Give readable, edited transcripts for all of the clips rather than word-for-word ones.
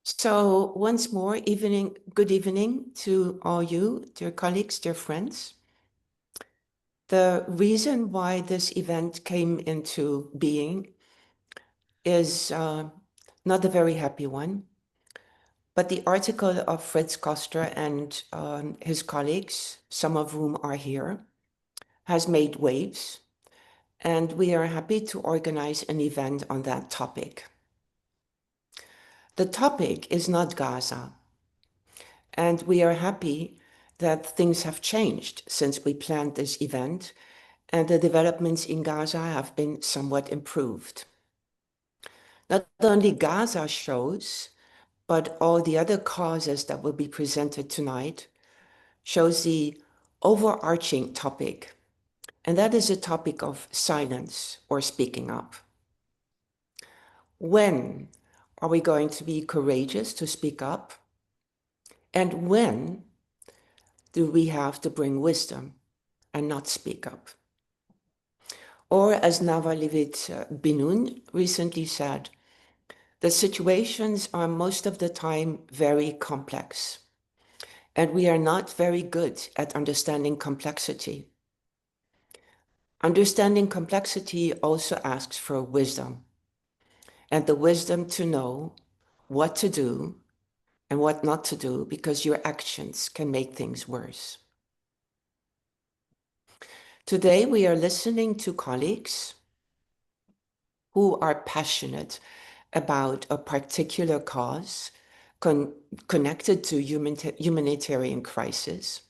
So once more, good evening to all you, dear colleagues, dear friends. The reason why this event came into being is not a very happy one, but the article of Fritz Koster and his colleagues, some of whom are here, has made waves, and we are happy to organize an event on that topic. The topic is not Gaza. And we are happy that things have changed since we planned this event, and the developments in Gaza have been somewhat improved. Not only Gaza shows, but all the other causes that will be presented tonight shows the overarching topic, and that is the topic of silence or speaking up. When are we going to be courageous to speak up? And when do we have to bring wisdom and not speak up? Or as Nava Levit Binun recently said, the situations are most of the time very complex, and we are not very good at understanding complexity. Understanding complexity also asks for wisdom, and the wisdom to know what to do and what not to do, because your actions can make things worse. Today, we are listening to colleagues who are passionate about a particular cause connected to humanitarian crisis.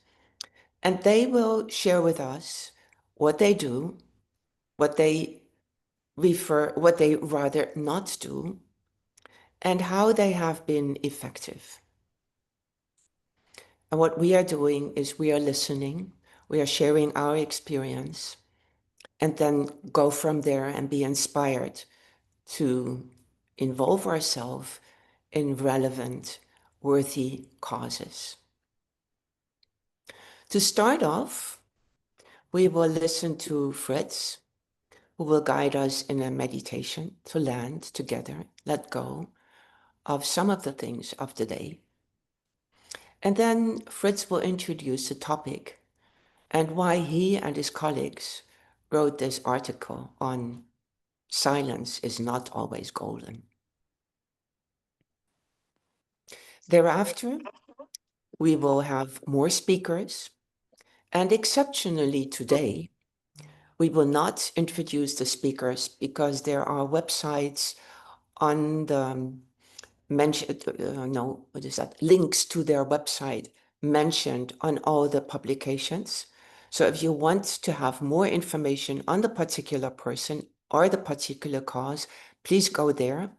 And they will share with us what they do, what they rather not do, and how they have been effective. And what we are doing is we are listening, we are sharing our experience, and then go from there and be inspired to involve ourselves in relevant, worthy causes. To start off, we will listen to Fritz, who will guide us in a meditation to land together, let go of some of the things of the day. And then Fritz will introduce the topic and why he and his colleagues wrote this article on silence is not always golden. Thereafter, we will have more speakers, and exceptionally today, we will not introduce the speakers because there are websites on the links to their website mentioned on all the publications. So if you want to have more information on the particular person or the particular cause, please go there.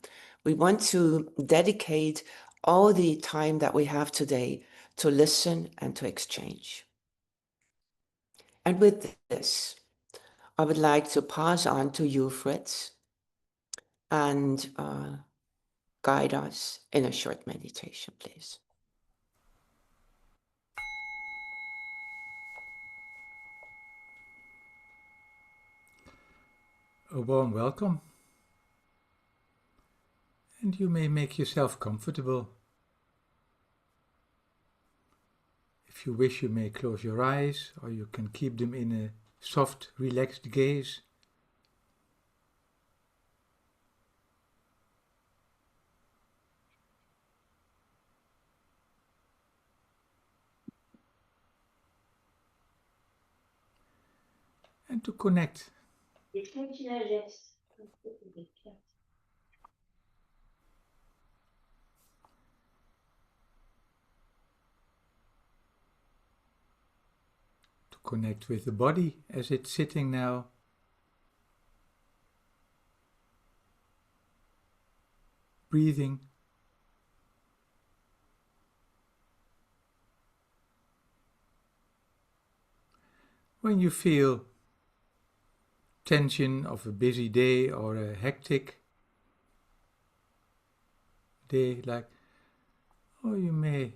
We want to dedicate all the time that we have today to listen and to exchange. And with this, I would like to pass on to you, Fritz, and guide us in a short meditation, please. A warm welcome, and you may make yourself comfortable. If you wish, you may close your eyes, or you can keep them in a soft, relaxed gaze. And to connect with the body as it's sitting now. Breathing. When you feel tension of a busy day or a hectic day, or you may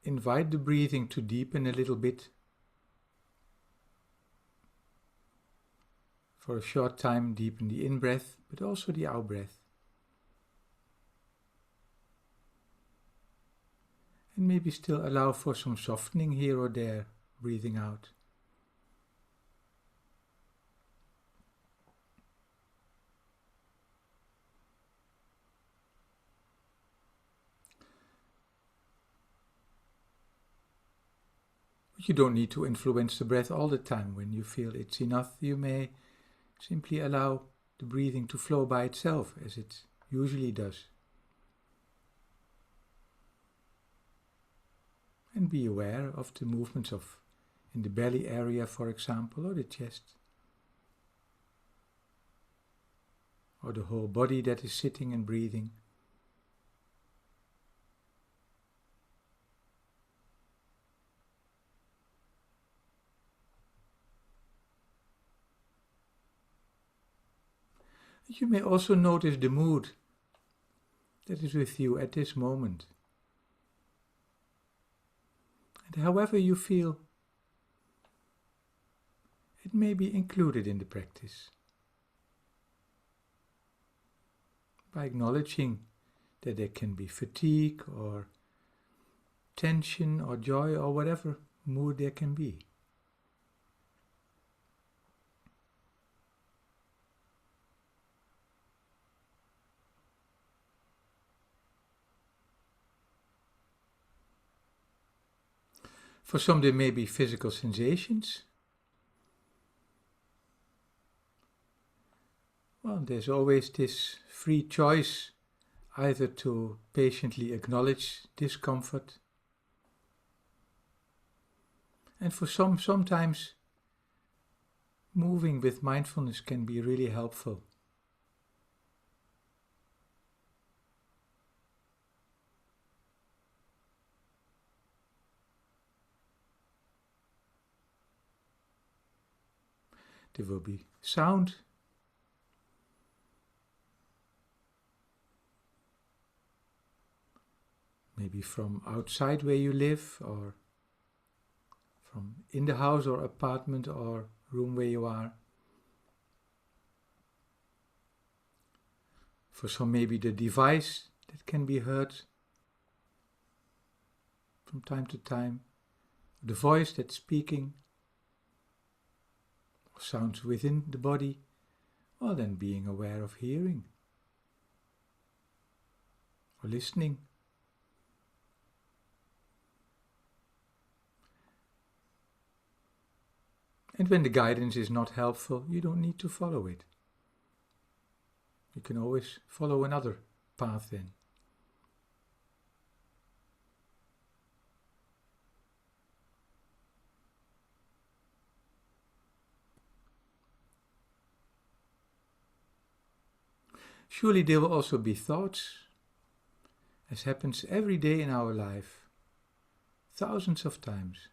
invite the breathing to deepen a little bit. For a short time, deepen the in-breath, but also the out-breath. And maybe still allow for some softening here or there, breathing out. But you don't need to influence the breath all the time. When you feel it's enough, you may simply allow the breathing to flow by itself, as it usually does. And be aware of the movements in the belly area, for example, or the chest, or the whole body that is sitting and breathing. You may also notice the mood that is with you at this moment. And however you feel, it may be included in the practice. By acknowledging that there can be fatigue or tension or joy or whatever mood there can be. For some there may be physical sensations. Well, there's always this free choice either to patiently acknowledge discomfort, and for some, sometimes moving with mindfulness can be really helpful. There will be sound. Maybe from outside where you live, or from in the house or apartment or room where you are. For some, maybe the device that can be heard from time to time, the voice that's speaking, or sounds within the body, or then being aware of hearing or listening. And when the guidance is not helpful, you don't need to follow it. You can always follow another path then. Surely there will also be thoughts, as happens every day in our life, thousands of times.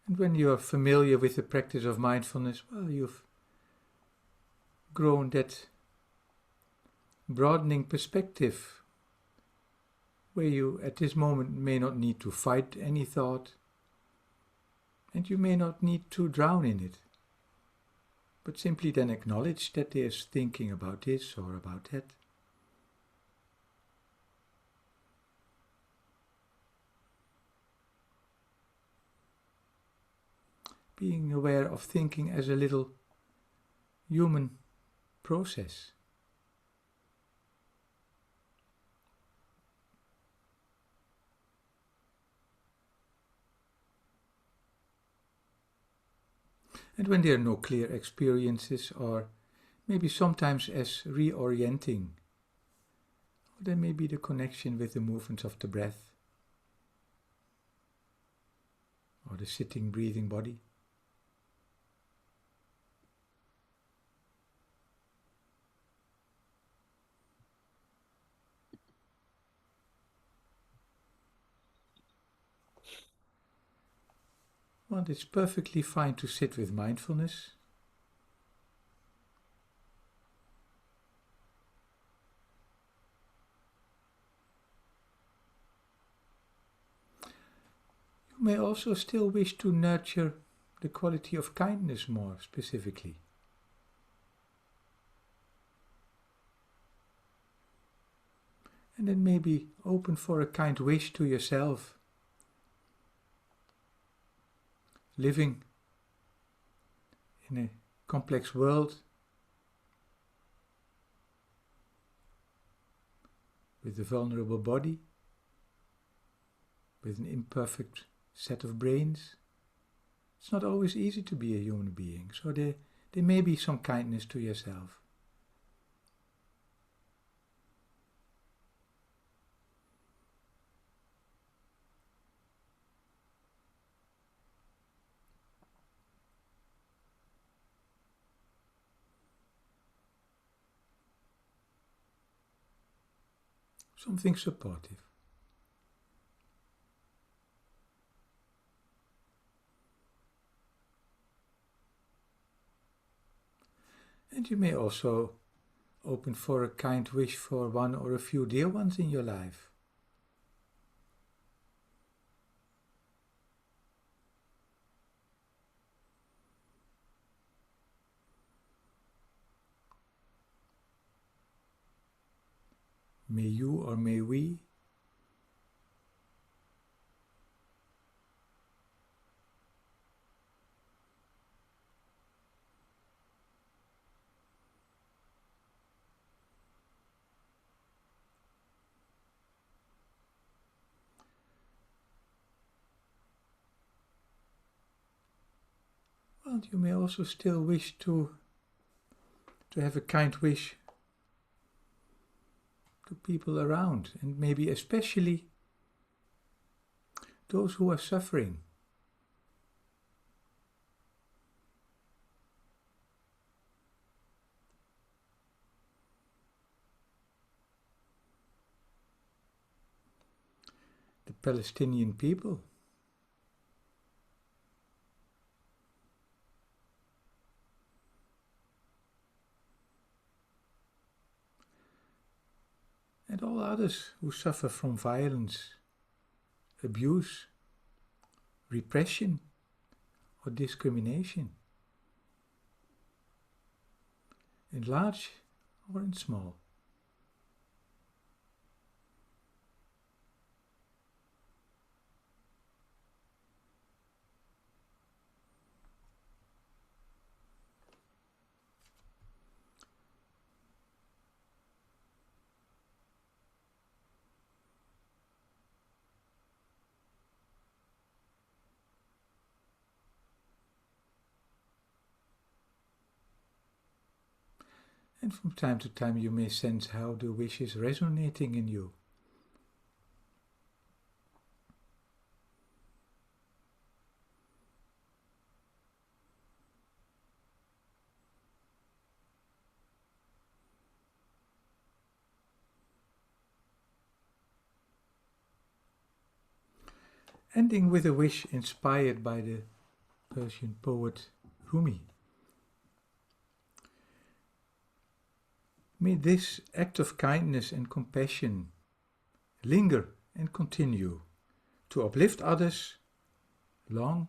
And when you are familiar with the practice of mindfulness, well, you've grown that broadening perspective where you at this moment may not need to fight any thought, and you may not need to drown in it, but simply then acknowledge that there's thinking about this or about that. Being aware of thinking as a little human process. And when there are no clear experiences, or maybe sometimes as reorienting, there may be the connection with the movements of the breath, or the sitting, breathing body. Well, it's perfectly fine to sit with mindfulness. You may also still wish to nurture the quality of kindness more specifically. And then maybe open for a kind wish to yourself. Living in a complex world with a vulnerable body, with an imperfect set of brains. It's not always easy to be a human being, so there may be some kindness to yourself. Something supportive. And you may also open for a kind wish for one or a few dear ones in your life. May you or may we you may also still wish to have a kind wish to people around, and maybe especially those who are suffering. The Palestinian people. And all others who suffer from violence, abuse, repression, or discrimination, in large or in small. And from time to time you may sense how the wish is resonating in you. Ending with a wish inspired by the Persian poet Rumi. May this act of kindness and compassion linger and continue to uplift others long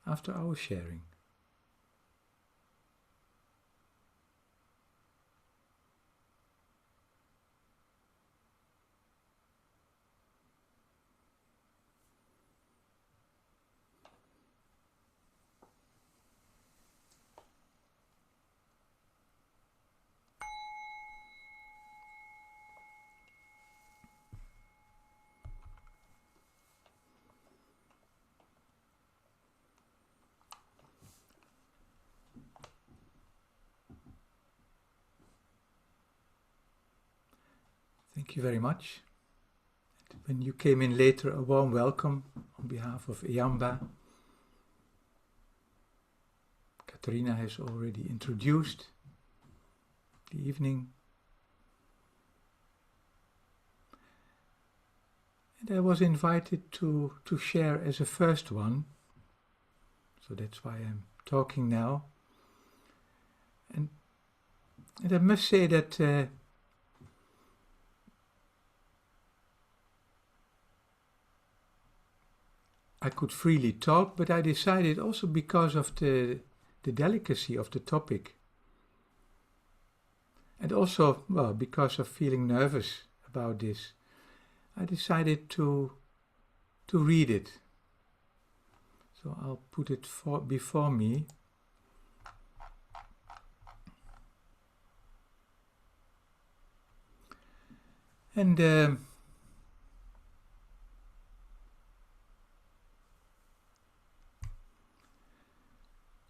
after our sharing. Thank you very much. When you came in later, a warm welcome on behalf of Eyamba. Katarina has already introduced the evening. And I was invited to share as a first one, so that's why I'm talking now. And I must say that I could freely talk, but I decided also because of the delicacy of the topic, And also, well, because of feeling nervous about this, I decided to read it. So I'll put it before me. And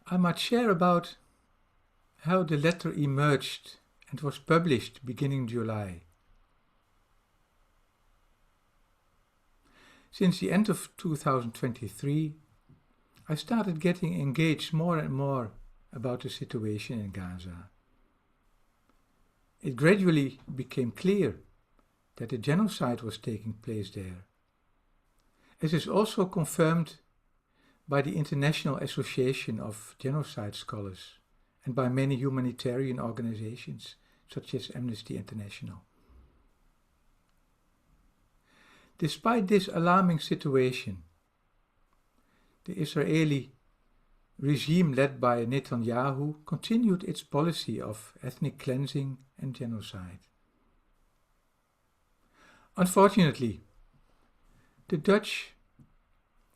I might share about how the letter emerged and was published beginning July. Since the end of 2023, I started getting engaged more and more about the situation in Gaza. It gradually became clear that a genocide was taking place there. It is also confirmed by the International Association of Genocide Scholars and by many humanitarian organizations such as Amnesty International. Despite this alarming situation, the Israeli regime led by Netanyahu continued its policy of ethnic cleansing and genocide. Unfortunately, the Dutch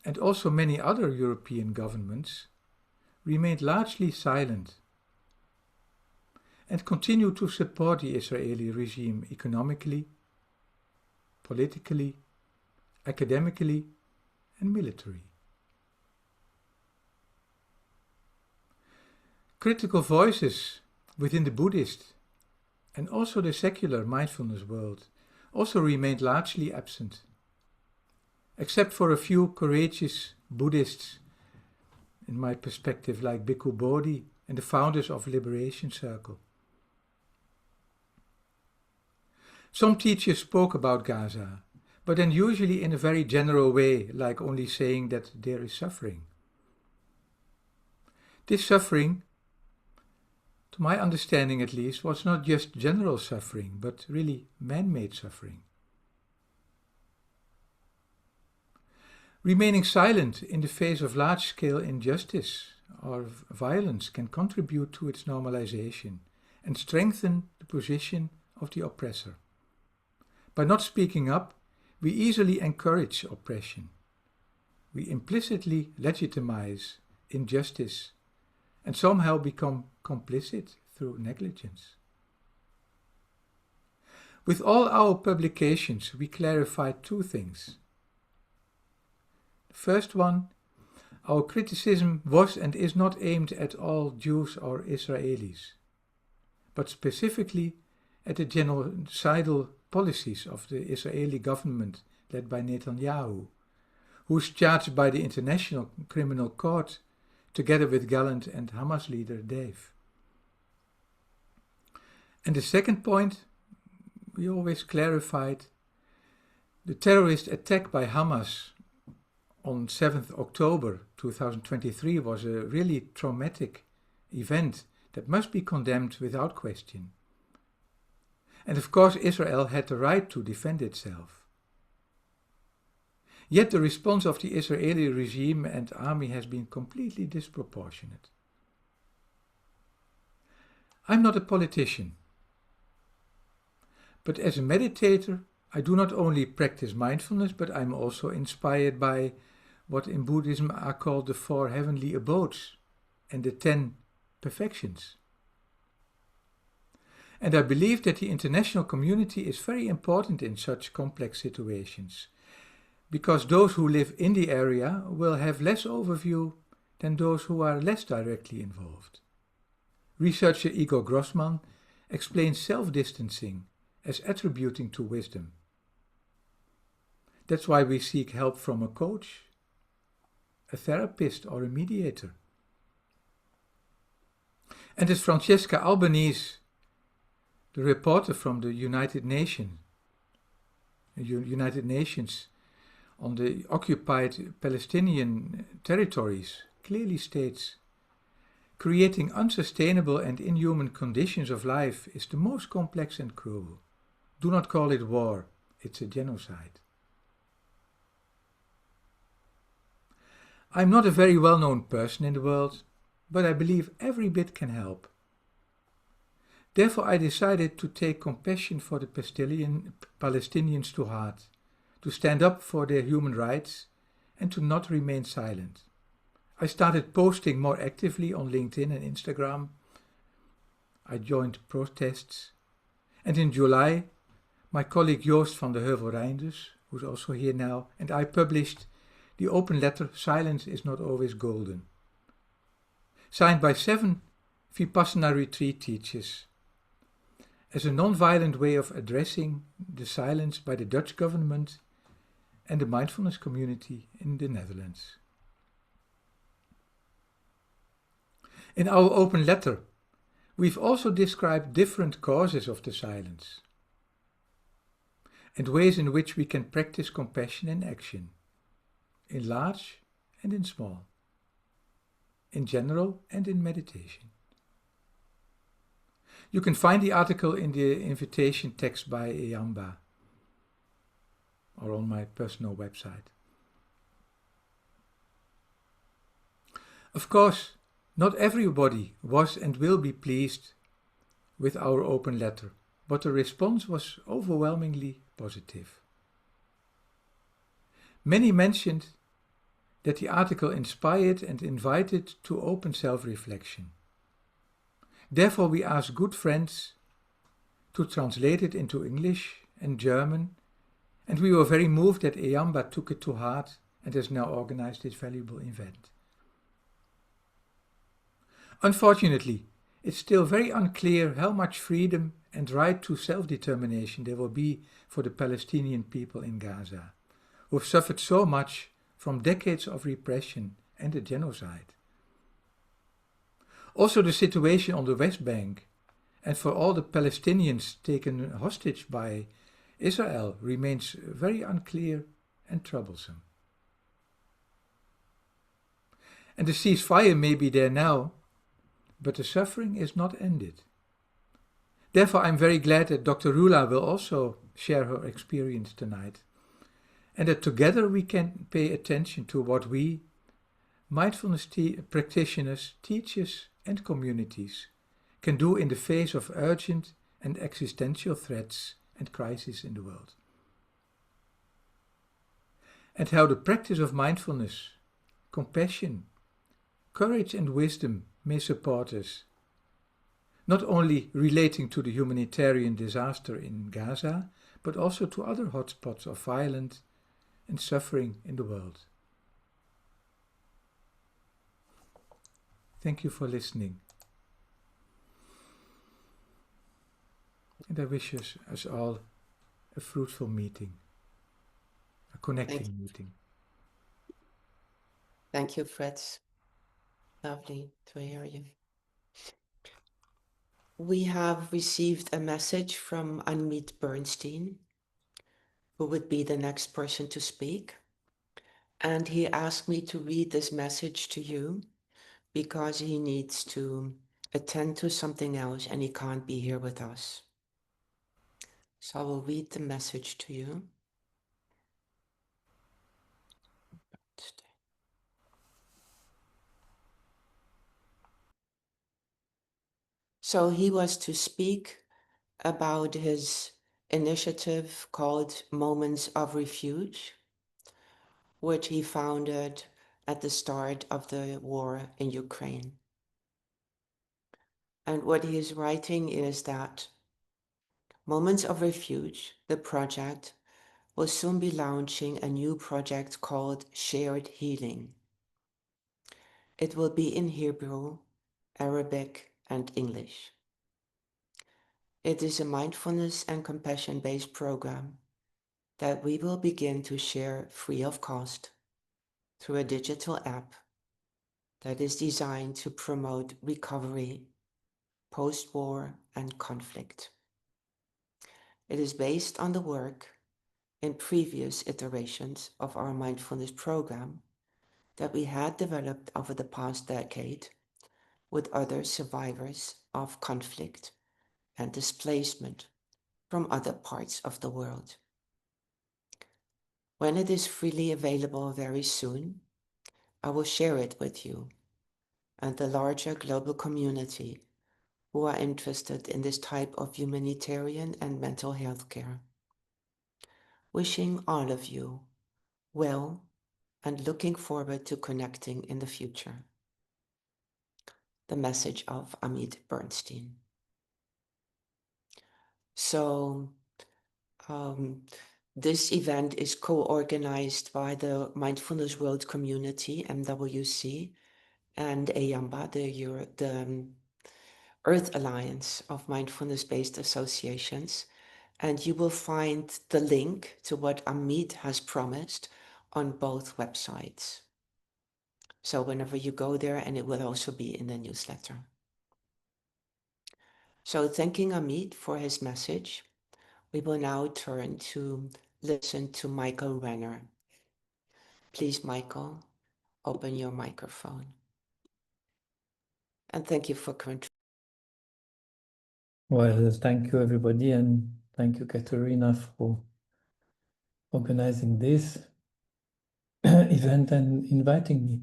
and also many other European governments remained largely silent and continued to support the Israeli regime economically, politically, academically, and militarily. Critical voices within the Buddhist and also the secular mindfulness world also remained largely absent, except for a few courageous Buddhists, in my perspective, like Bhikkhu Bodhi and the founders of Liberation Circle. Some teachers spoke about Gaza, but then usually in a very general way, like only saying that there is suffering. This suffering, to my understanding at least, was not just general suffering, but really man-made suffering. Remaining silent in the face of large-scale injustice or violence can contribute to its normalization and strengthen the position of the oppressor. By not speaking up, we easily encourage oppression. We implicitly legitimize injustice and somehow become complicit through negligence. With all our publications, we clarified two things. The first one, our criticism was and is not aimed at all Jews or Israelis, but specifically at the genocidal policies of the Israeli government led by Netanyahu, who is charged by the International Criminal Court together with Gallant and Hamas leader Dave. And the second point, we always clarified, the terrorist attack by Hamas on 7th October 2023 was a really traumatic event that must be condemned without question. And of course Israel had the right to defend itself. Yet the response of the Israeli regime and army has been completely disproportionate. I'm not a politician, but as a meditator, I do not only practice mindfulness, but I'm also inspired by what in Buddhism are called the 4 heavenly abodes and the 10 perfections. And I believe that the international community is very important in such complex situations, because those who live in the area will have less overview than those who are less directly involved. Researcher Igor Grossman explains self-distancing as attributing to wisdom. That's why we seek help from a coach, a therapist, or a mediator. And as Francesca Albanese, the reporter from the United Nations on the occupied Palestinian territories, clearly states, creating unsustainable and inhuman conditions of life is the most complex and cruel. Do not call it war, it's a genocide. I'm not a very well-known person in the world, but I believe every bit can help. Therefore, I decided to take compassion for the Palestinians to heart, to stand up for their human rights, and to not remain silent. I started posting more actively on LinkedIn and Instagram. I joined protests. And in July, my colleague Joost van de Heuvel-Reinders, who's also here now, and I published the open letter Silence is Not Always Golden, signed by 7 Vipassana retreat teachers, as a non-violent way of addressing the silence by the Dutch government and the mindfulness community in the Netherlands. In our open letter, we've also described different causes of the silence and ways in which we can practice compassion in action, in large and in small, in general and in meditation. You can find the article in the invitation text by Eyamba or on my personal website. Of course, not everybody was and will be pleased with our open letter, but the response was overwhelmingly positive. Many mentioned that the article inspired and invited to open self-reflection. Therefore, we asked good friends to translate it into English and German, and we were very moved that Eyamba took it to heart and has now organized this valuable event. Unfortunately, it's still very unclear how much freedom and right to self-determination there will be for the Palestinian people in Gaza, who have suffered so much from decades of repression and a genocide. Also, the situation on the West Bank and for all the Palestinians taken hostage by Israel remains very unclear and troublesome. And the ceasefire may be there now, but the suffering is not ended. Therefore, I'm very glad that Dr. Rula will also share her experience tonight, and that together we can pay attention to what we, mindfulness practitioners, teachers, and communities, can do in the face of urgent and existential threats and crises in the world. And how the practice of mindfulness, compassion, courage, and wisdom may support us, not only relating to the humanitarian disaster in Gaza, but also to other hotspots of violence and suffering in the world. Thank you for listening. And I wish us all a fruitful meeting, a connecting meeting. Thank you, Fritz. Lovely to hear you. We have received a message from Anmit Bernstein, who would be the next person to speak. And he asked me to read this message to you because he needs to attend to something else and he can't be here with us. So I will read the message to you. So he was to speak about his initiative called Moments of Refuge, which he founded at the start of the war in Ukraine. And what he is writing is that Moments of Refuge, the project, will soon be launching a new project called Shared Healing. It will be in Hebrew, Arabic, and English. It is a mindfulness and compassion-based program that we will begin to share free of cost through a digital app that is designed to promote recovery, post-war, and conflict. It is based on the work in previous iterations of our mindfulness program that we had developed over the past decade with other survivors of conflict and displacement from other parts of the world. When it is freely available very soon, I will share it with you and the larger global community who are interested in this type of humanitarian and mental health care. Wishing all of you well and looking forward to connecting in the future. The message of Amit Bernstein. So this event is co-organized by the Mindfulness World Community, MWC, and EYAMBA, the Earth Alliance of Mindfulness-based Associations. And you will find the link to what Amit has promised on both websites. So whenever you go there, and it will also be in the newsletter. So thanking Amit for his message, we will now turn to listen to Michael Renner. Please, Michael, open your microphone. And thank you for contributing. Well, thank you, everybody, and thank you, Katerina, for organizing this event and inviting me.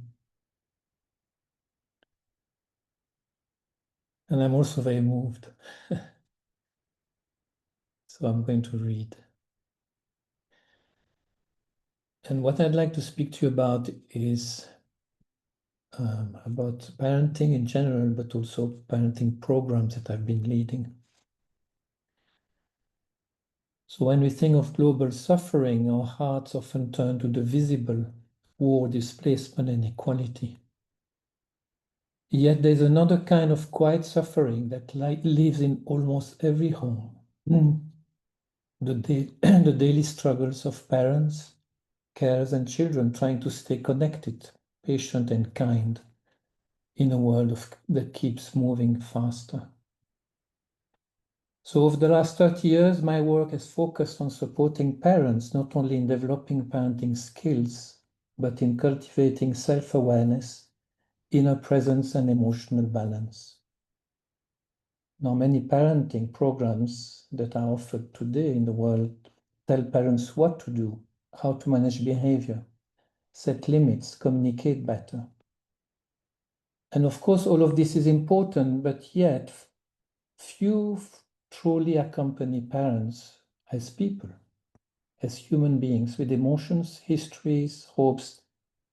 And I'm also very moved. So I'm going to read. And what I'd like to speak to you about is about parenting in general, but also parenting programs that I've been leading. So when we think of global suffering, our hearts often turn to the visible: war, displacement, and equality. Yet there's another kind of quiet suffering that lives in almost every home. The daily struggles of parents, carers, and children trying to stay connected, patient, and kind in a world that keeps moving faster. So over the last 30 years, my work has focused on supporting parents, not only in developing parenting skills, but in cultivating self-awareness, inner presence, and emotional balance. Now, many parenting programs that are offered today in the world tell parents what to do, how to manage behavior, set limits, communicate better. And of course, all of this is important, but yet few truly accompany parents as people, as human beings with emotions, histories, hopes,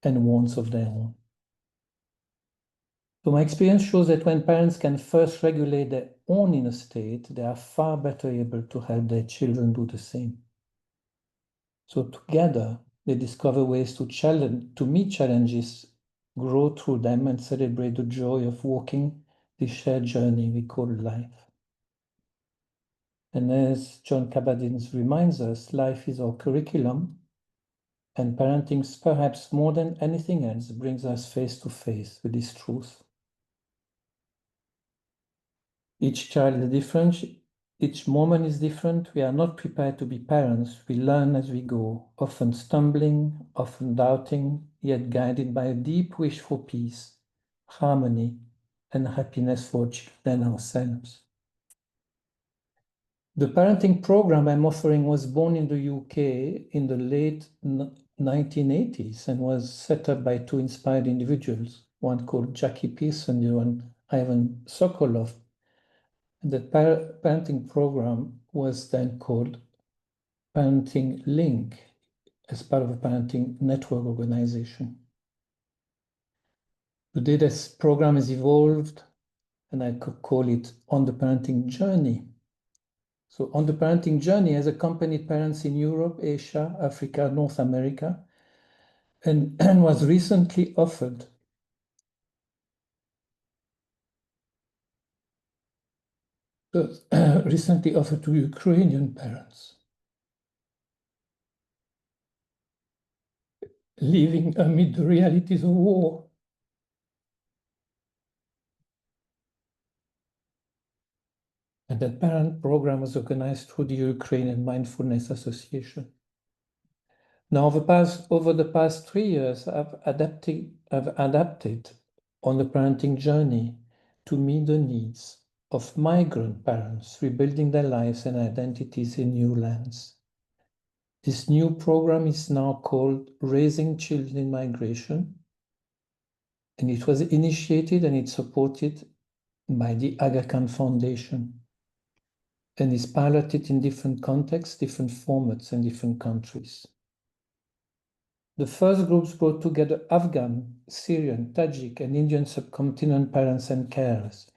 and wants of their own. So my experience shows that when parents can first regulate their own inner state, they are far better able to help their children do the same. So together, they discover ways to meet challenges, grow through them, and celebrate the joy of walking the shared journey we call life. And as John Kabat-Zinn reminds us, life is our curriculum, and parenting, perhaps more than anything else, brings us face to face with this truth. Each child is different, each moment is different. We are not prepared to be parents. We learn as we go, often stumbling, often doubting, yet guided by a deep wish for peace, harmony, and happiness for children and ourselves. The parenting program I'm offering was born in the UK in the late 1980s and was set up by two inspired individuals, one called Jackie Pearson, the other Ivan Sokolov. The parenting program was then called Parenting Link as part of a parenting network organization. Today, this program has evolved, and I could call it On the Parenting Journey. So On the Parenting Journey has accompanied parents in Europe, Asia, Africa, North America, and was recently offered to Ukrainian parents living amid the realities of war. And that parent program was organized through the Ukrainian Mindfulness Association. Now, over the past 3 years, I've adapted On the Parenting Journey to meet the needs of migrant parents rebuilding their lives and identities in new lands. This new program is now called Raising Children in Migration, and it was initiated and it's supported by the Aga Khan Foundation and is piloted in different contexts, different formats, and different countries. The first groups brought together Afghan, Syrian, Tajik, and Indian subcontinent parents and carers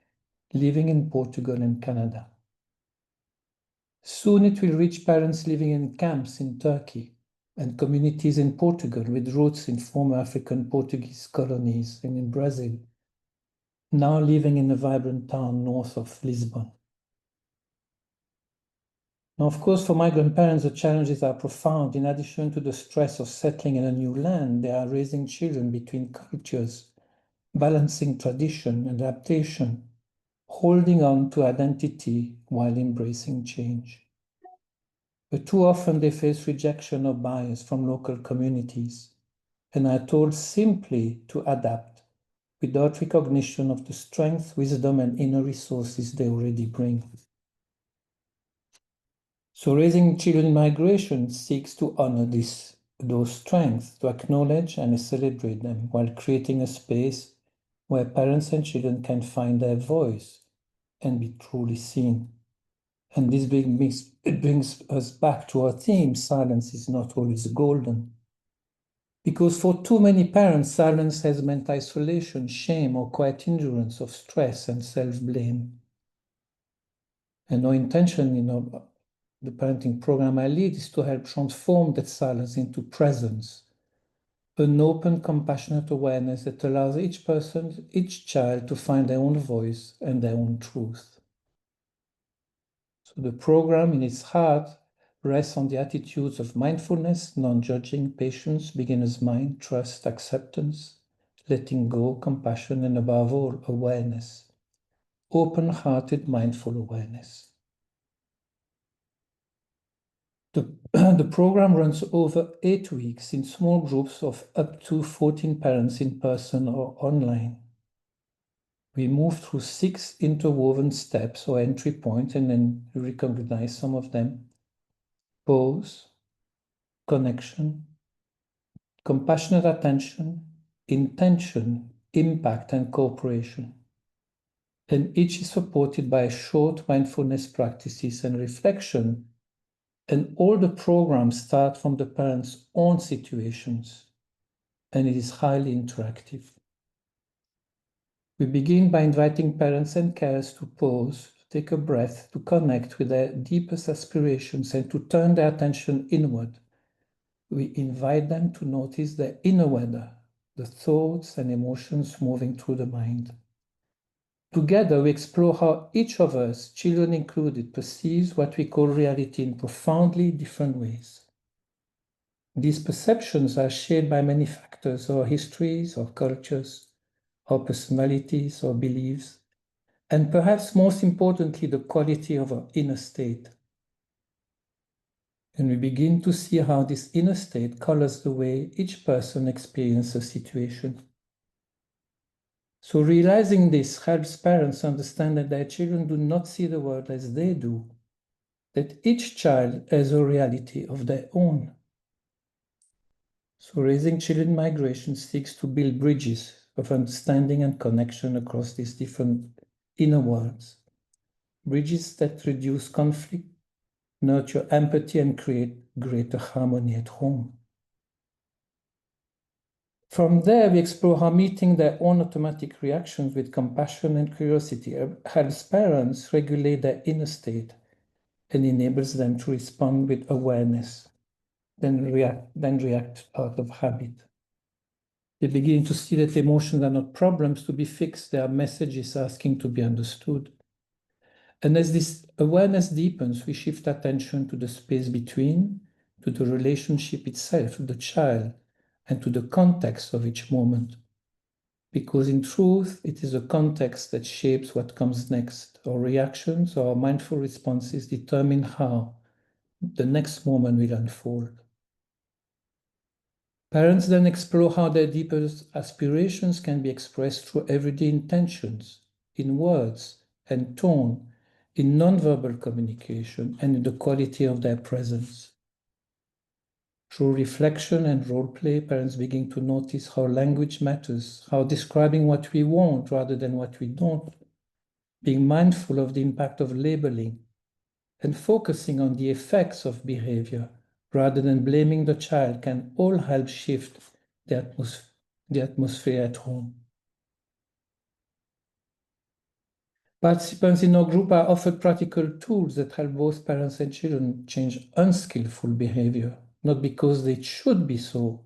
living in Portugal and Canada. Soon it will reach parents living in camps in Turkey and communities in Portugal with roots in former African Portuguese colonies and in Brazil, now living in a vibrant town north of Lisbon. Now, of course, for migrant parents, the challenges are profound. In addition to the stress of settling in a new land, they are raising children between cultures, balancing tradition and adaptation, holding on to identity while embracing change. But too often they face rejection or bias from local communities and are told simply to adapt without recognition of the strength, wisdom, and inner resources they already bring. So raising children in migration seeks to honor those strengths, to acknowledge and celebrate them while creating a space where parents and children can find their voice and be truly seen. And this brings us back to our theme, silence is not always golden. Because for too many parents, silence has meant isolation, shame, or quiet endurance of stress and self-blame. And our intention in the parenting program I lead is to help transform that silence into presence, an open, compassionate awareness that allows each person, each child to find their own voice and their own truth. So the program in its heart rests on the attitudes of mindfulness, non-judging, patience, beginner's mind, trust, acceptance, letting go, compassion, and above all, awareness. Open-hearted, mindful awareness. The program runs over 8 weeks in small groups of up to 14 parents in person or online. We move through 6 interwoven steps or entry points, and then you recognize some of them. Pause, connection, compassionate attention, intention, impact, and cooperation. And each is supported by short mindfulness practices and reflection. And all the programs start from the parents' own situations, and it is highly interactive. We begin by inviting parents and carers to pause, to take a breath, to connect with their deepest aspirations, and to turn their attention inward. We invite them to notice their inner weather, the thoughts and emotions moving through the mind. Together, we explore how each of us, children included, perceives what we call reality in profoundly different ways. These perceptions are shaped by many factors, our histories, our cultures, our personalities, our beliefs, and perhaps most importantly, the quality of our inner state. And we begin to see how this inner state colors the way each person experiences a situation. So realizing this helps parents understand that their children do not see the world as they do, that each child has a reality of their own. So raising children in migration seeks to build bridges of understanding and connection across these different inner worlds. Bridges that reduce conflict, nurture empathy, and create greater harmony at home. From there, we explore how meeting their own automatic reactions with compassion and curiosity helps parents regulate their inner state and enables them to respond with awareness, then react out of habit. They begin to see that emotions are not problems to be fixed, they are messages asking to be understood. And as this awareness deepens, we shift attention to the space between, to the relationship itself, the child, and to the context of each moment. Because in truth, it is a context that shapes what comes next. Our reactions, our mindful responses determine how the next moment will unfold. Parents then explore how their deepest aspirations can be expressed through everyday intentions, in words and tone, in nonverbal communication, and in the quality of their presence. Through reflection and role play, parents begin to notice how language matters, how describing what we want rather than what we don't being mindful of the impact of labeling, and focusing on the effects of behavior rather than blaming the child can all help shift the atmosphere at home. Participants in our group are offered practical tools that help both parents and children change unskillful behavior, not because it should be so,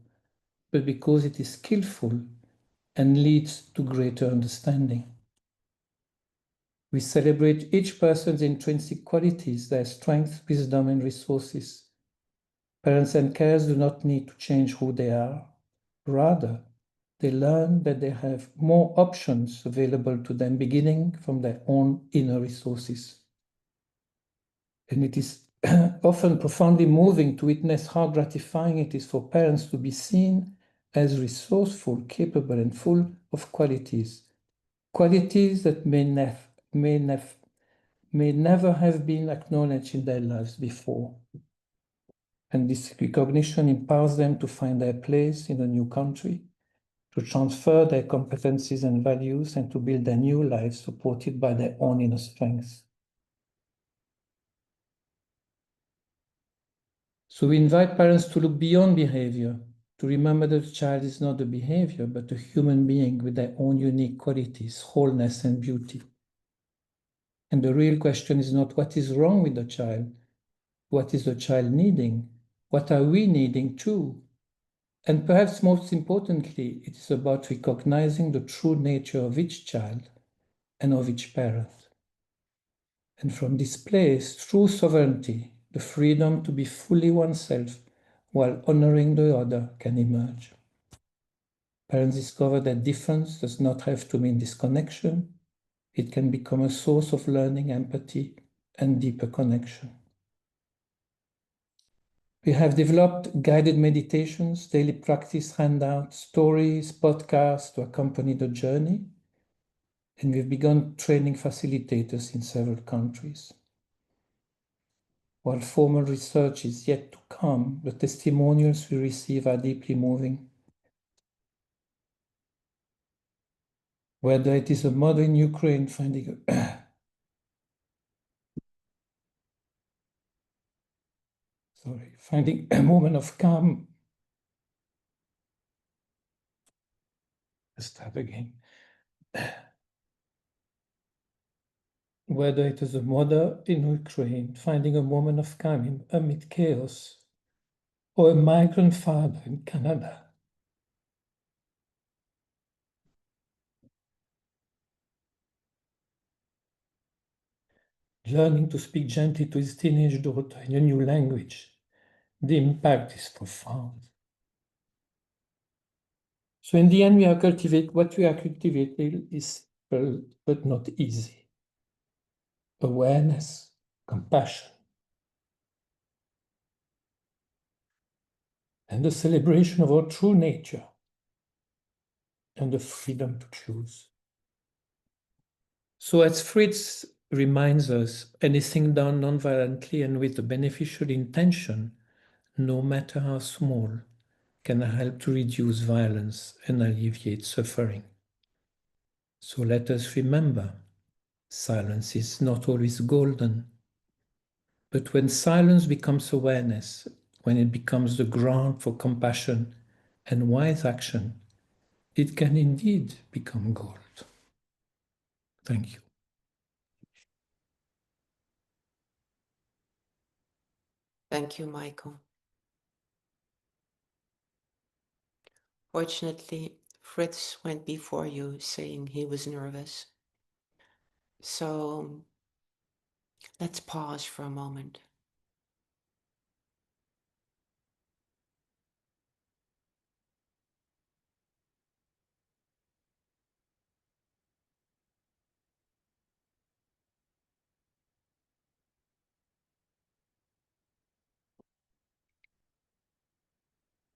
but because it is skillful and leads to greater understanding. We celebrate each person's intrinsic qualities, their strengths, wisdom, and resources. Parents and carers do not need to change who they are. Rather, they learn that they have more options available to them, beginning from their own inner resources. And it is often profoundly moving to witness how gratifying it is for parents to be seen as resourceful, capable, and full of qualities that may never have been acknowledged in their lives before. And this recognition empowers them to find their place in a new country, to transfer their competencies and values, and to build their new lives supported by their own inner strengths. So we invite parents to look beyond behavior, to remember that the child is not a behavior, but a human being with their own unique qualities, wholeness, and beauty. And the real question is not what is wrong with the child, what is the child needing, what are we needing too? And perhaps most importantly, it is about recognizing the true nature of each child and of each parent. And from this place, true sovereignty, the freedom to be fully oneself while honoring the other, can emerge. Parents discover that difference does not have to mean disconnection. It can become a source of learning, empathy, and deeper connection. We have developed guided meditations, daily practice handouts, stories, podcasts to accompany the journey. And we've begun training facilitators in several countries. While formal research is yet to come, the testimonials we receive are deeply moving. Whether it is a mother in Ukraine finding a moment of calm. Let's start again. Whether it is a mother in Ukraine finding a moment of calm amid chaos, or a migrant father in Canada learning to speak gently to his teenage daughter in a new language, the impact is profound. So in the end, what we are cultivating is simple but not easy. Awareness, compassion, and the celebration of our true nature, and the freedom to choose. So as Fritz reminds us, anything done non-violently and with a beneficial intention, no matter how small, can help to reduce violence and alleviate suffering. So let us remember, silence is not always golden. But when silence becomes awareness, when it becomes the ground for compassion and wise action, it can indeed become gold. Thank you. Thank you, Michael. Fortunately, Fritz went before you saying he was nervous. So let's pause for a moment.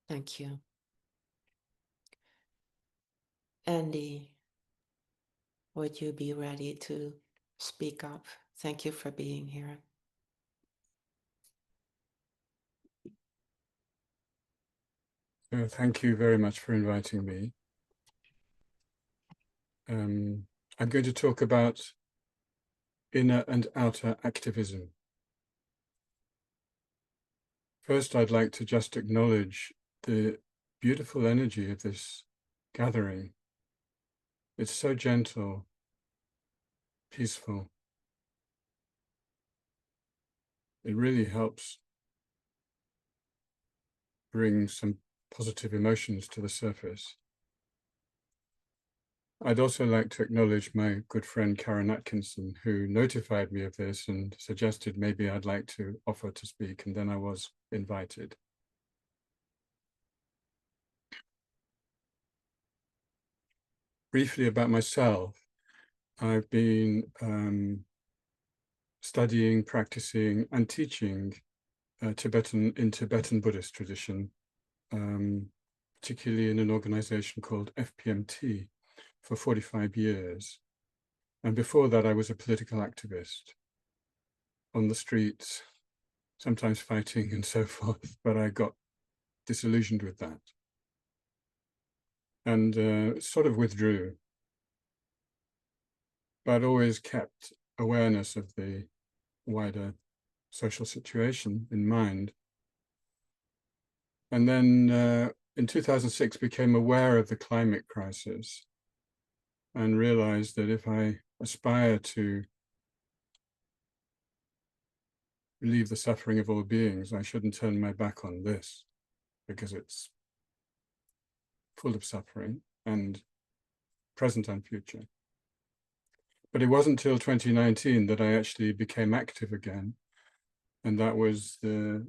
Thank you. Andy, would you be ready to speak up? Thank you for being here. Thank you very much for inviting me. I'm going to talk about inner and outer activism. First, I'd like to just acknowledge the beautiful energy of this gathering. It's so gentle, peaceful. It really helps bring some positive emotions to the surface. I'd also like to acknowledge my good friend Karen Atkinson, who notified me of this and suggested maybe I'd like to offer to speak, and then I was invited. Briefly about myself, I've been studying, practicing, and teaching Tibetan Buddhist tradition, particularly in an organization called FPMT, for 45 years. And before that, I was a political activist on the streets, sometimes fighting and so forth, but I got disillusioned with that and sort of withdrew, but always kept awareness of the wider social situation in mind. And then in 2006, became aware of the climate crisis and realized that if I aspire to relieve the suffering of all beings, I shouldn't turn my back on this, because it's full of suffering and present and future. But it wasn't until 2019 that I actually became active again. And that was the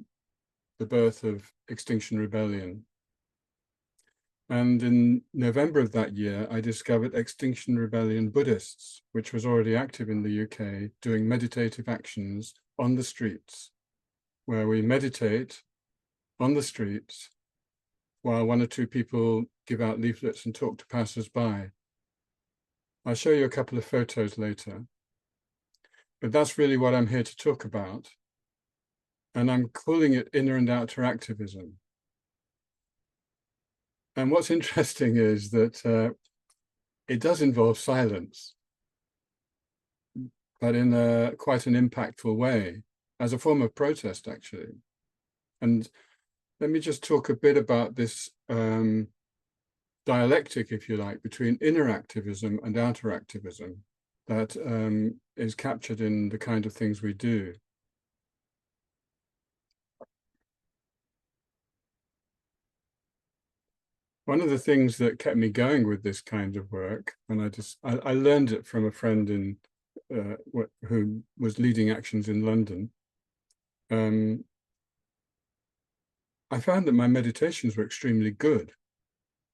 birth of Extinction Rebellion. And in November of that year, I discovered Extinction Rebellion Buddhists, which was already active in the UK, doing meditative actions on the streets, where we meditate on the streets while one or two people give out leaflets and talk to passers-by. I'll show you a couple of photos later, but that's really what I'm here to talk about. And I'm calling it inner and outer activism. And what's interesting is that it does involve silence, but in quite an impactful way, as a form of protest, actually. And let me just talk a bit about this dialectic, if you like, between inner activism and outer activism that is captured in the kind of things we do. One of the things that kept me going with this kind of work, and I learned it from a friend in who was leading actions in London. I found that my meditations were extremely good,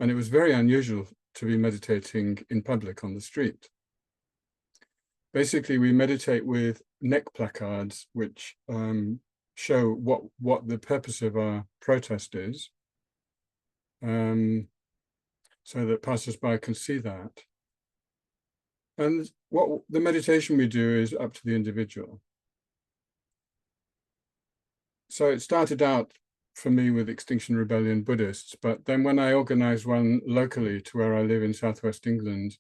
and it was very unusual to be meditating in public on the street. Basically, we meditate with neck placards, which show what the purpose of our protest is, so that passers-by can see that. And what the meditation we do is up to the individual. So it started out for me with Extinction Rebellion Buddhists, but then when I organized one locally to where I live in Southwest England,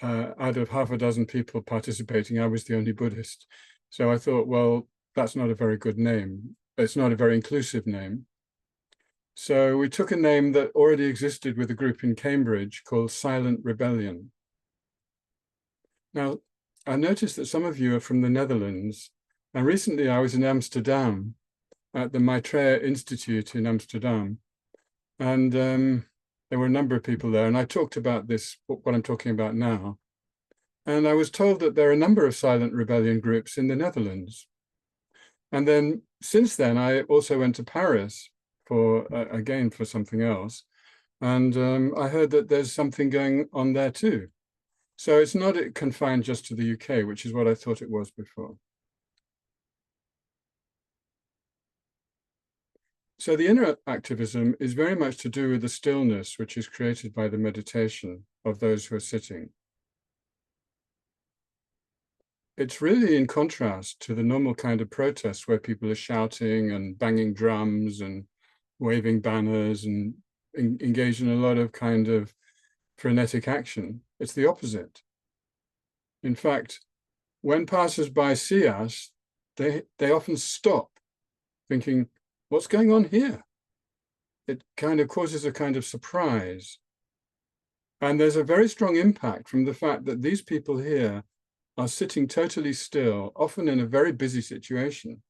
out of half a dozen people participating, I was the only Buddhist. So I thought, well, that's not a very good name. It's not a very inclusive name. So we took a name that already existed with a group in Cambridge called Silent Rebellion. Now, I noticed that some of you are from the Netherlands, and recently I was in Amsterdam at the Maitreya Institute in Amsterdam, and there were a number of people there, and I talked about this, what I'm talking about now, and I was told that there are a number of silent rebellion groups in the Netherlands. And then since then, I also went to Paris for, again, for something else, and I heard that there's something going on there too. So it's not confined just to the UK, which is what I thought it was before. So the inner activism is very much to do with the stillness which is created by the meditation of those who are sitting. It's really in contrast to the normal kind of protests where people are shouting and banging drums and waving banners and engage in a lot of kind of frenetic action. It's the opposite. In fact, when passers-by see us, they often stop, thinking, what's going on here? It kind of causes a kind of surprise. And there's a very strong impact from the fact that these people here are sitting totally still, often in a very busy situation.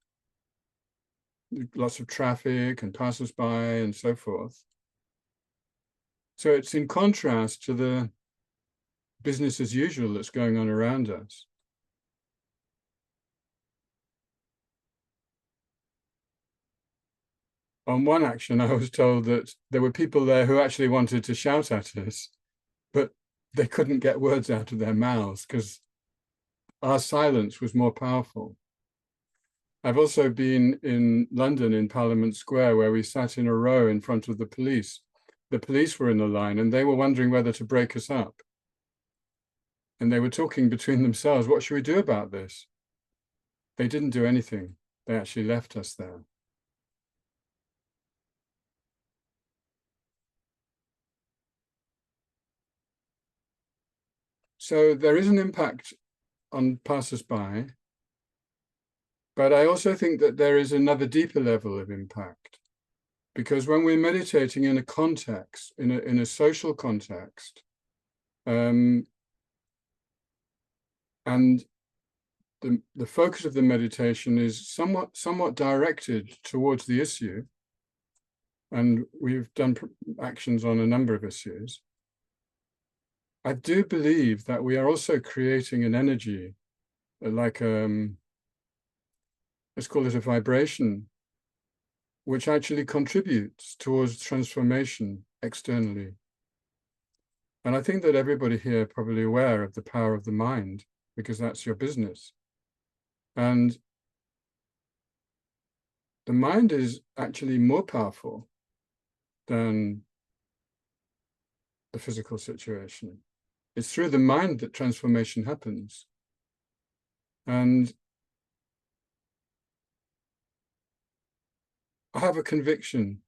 Lots of traffic and passers-by and so forth. So it's in contrast to the business as usual that's going on around us. On one action, I was told that there were people there who actually wanted to shout at us, but they couldn't get words out of their mouths because our silence was more powerful. I've also been in London in Parliament Square, where we sat in a row in front of the police. The police were in the line and they were wondering whether to break us up. And they were talking between themselves, what should we do about this? They didn't do anything. They actually left us there. So there is an impact on passers-by, but I also think that there is another deeper level of impact, because when we're meditating in a context, in a social context, and the focus of the meditation is somewhat directed towards the issue, and we've done actions on a number of issues. I do believe that we are also creating an energy, like let's call it a vibration, which actually contributes towards transformation externally. And I think that everybody here is probably aware of the power of the mind, because that's your business. And the mind is actually more powerful than the physical situation. It's through the mind that transformation happens. And I have a conviction,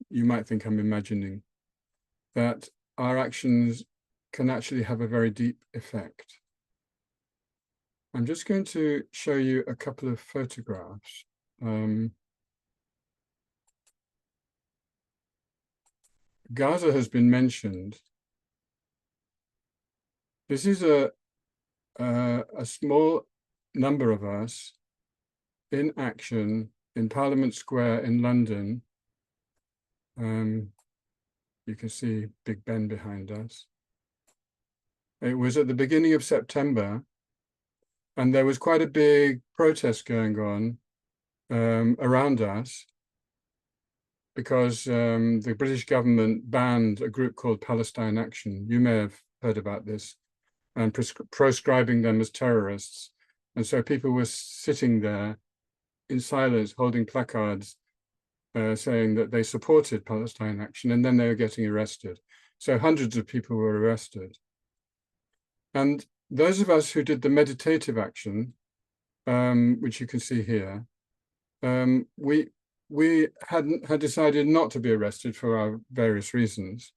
you might think I'm imagining, that our actions can actually have a very deep effect. I'm just going to show you a couple of photographs. Gaza has been mentioned. This is a small number of us in action in Parliament Square in London. You can see Big Ben behind us. It was at the beginning of September, and there was quite a big protest going on around us, because the British government banned a group called Palestine Action. You may have heard about this, and proscribing them as terrorists. And so people were sitting there in silence, holding placards, saying that they supported Palestine Action, and then they were getting arrested. So hundreds of people were arrested. And those of us who did the meditative action, which you can see here, we had decided not to be arrested for our various reasons.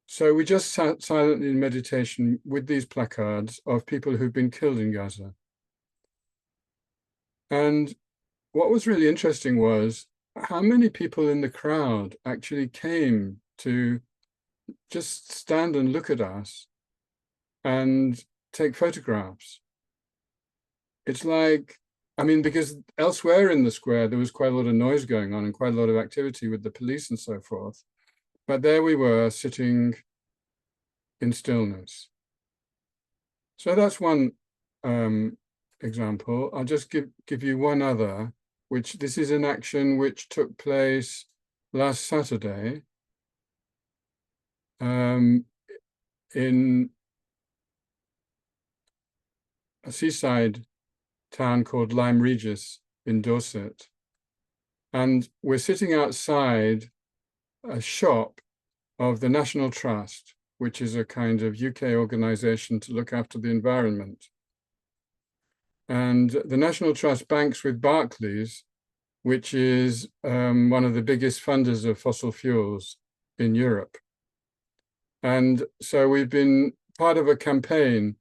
So we just sat silently in meditation with these placards of people who've been killed in Gaza. And what was really interesting was how many people in the crowd actually came to just stand and look at us and take photographs. It's like, I mean, because elsewhere in the square, there was quite a lot of noise going on and quite a lot of activity with the police and so forth. But there we were sitting in stillness. So that's one example. I'll just give you one other, which this is an action which took place last Saturday in a seaside town called Lyme Regis in Dorset. And we're sitting outside a shop of the National Trust, which is a kind of UK organization to look after the environment. And the National Trust banks with Barclays, which is one of the biggest funders of fossil fuels in Europe. And so we've been part of a campaign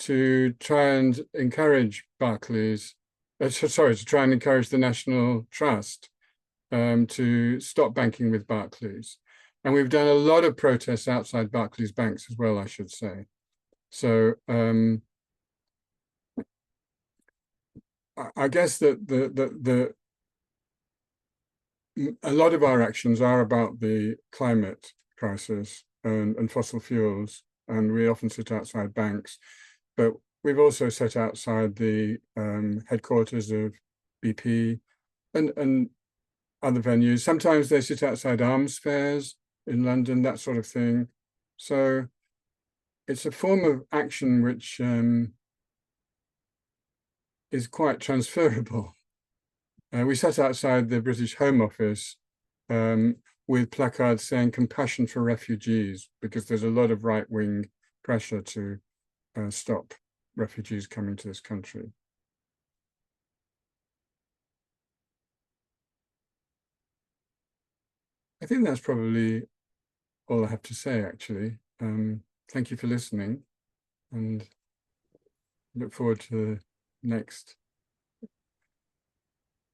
to try and encourage Barclays, to try and encourage the National Trust to stop banking with Barclays. And we've done a lot of protests outside Barclays banks as well, I should say. So I guess that a lot of our actions are about the climate crisis and fossil fuels, and we often sit outside banks, but we've also sat outside the headquarters of BP and other venues. Sometimes they sit outside arms fairs in London, that sort of thing. So it's a form of action which is quite transferable. We sat outside the British Home Office with placards saying compassion for refugees, because there's a lot of right-wing pressure to stop refugees coming to this country. I think that's probably all I have to say, actually. Thank you for listening, and look forward to the next.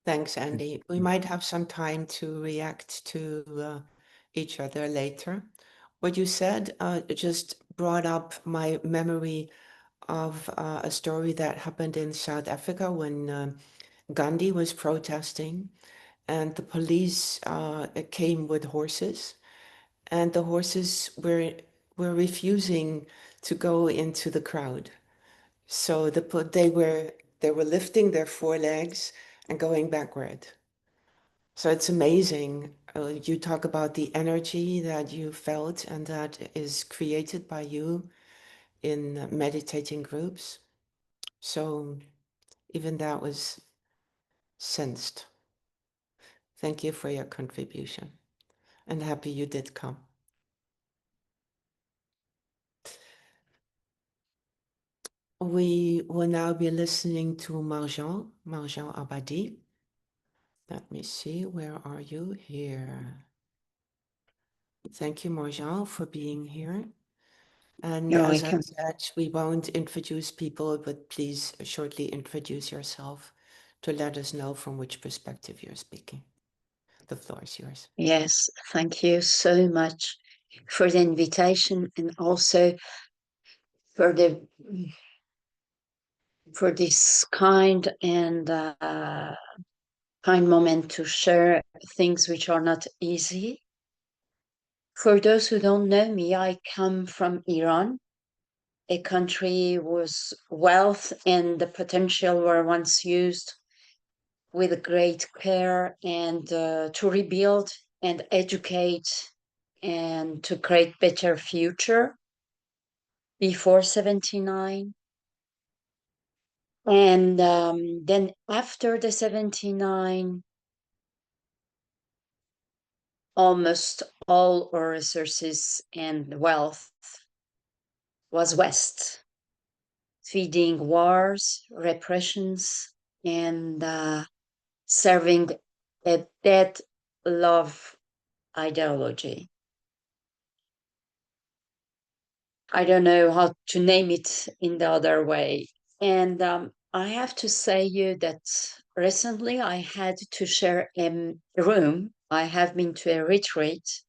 Thanks, Andy. We might have some time to react to each other later. What you said just brought up my memory of a story that happened in South Africa when Gandhi was protesting, and the police came with horses, and the horses were refusing to go into the crowd. So they were lifting their forelegs and going backward. So it's amazing. You talk about the energy that you felt and that is created by you in meditating groups. So even that was sensed. Thank you for your contribution, and happy you did come. We will now be listening to Marjan Abadi. Let me see, where are you? Here. Thank you, Marjan, for being here. And You're as welcome. I said, we won't introduce people, but please shortly introduce yourself to let us know from which perspective you're speaking. The floor is yours. Yes, thank you so much for the invitation, and also for this kind moment to share things which are not easy. For those who don't know me, I come from Iran, a country whose wealth and the potential were once used with great care and to rebuild and educate and to create better future before 79. And then after the 79, almost all our resources and wealth was West, feeding wars, repressions, and serving a dead love ideology. I don't know how to name it in the other way. And I have to say you that recently I had to share a room. I have been to a retreat,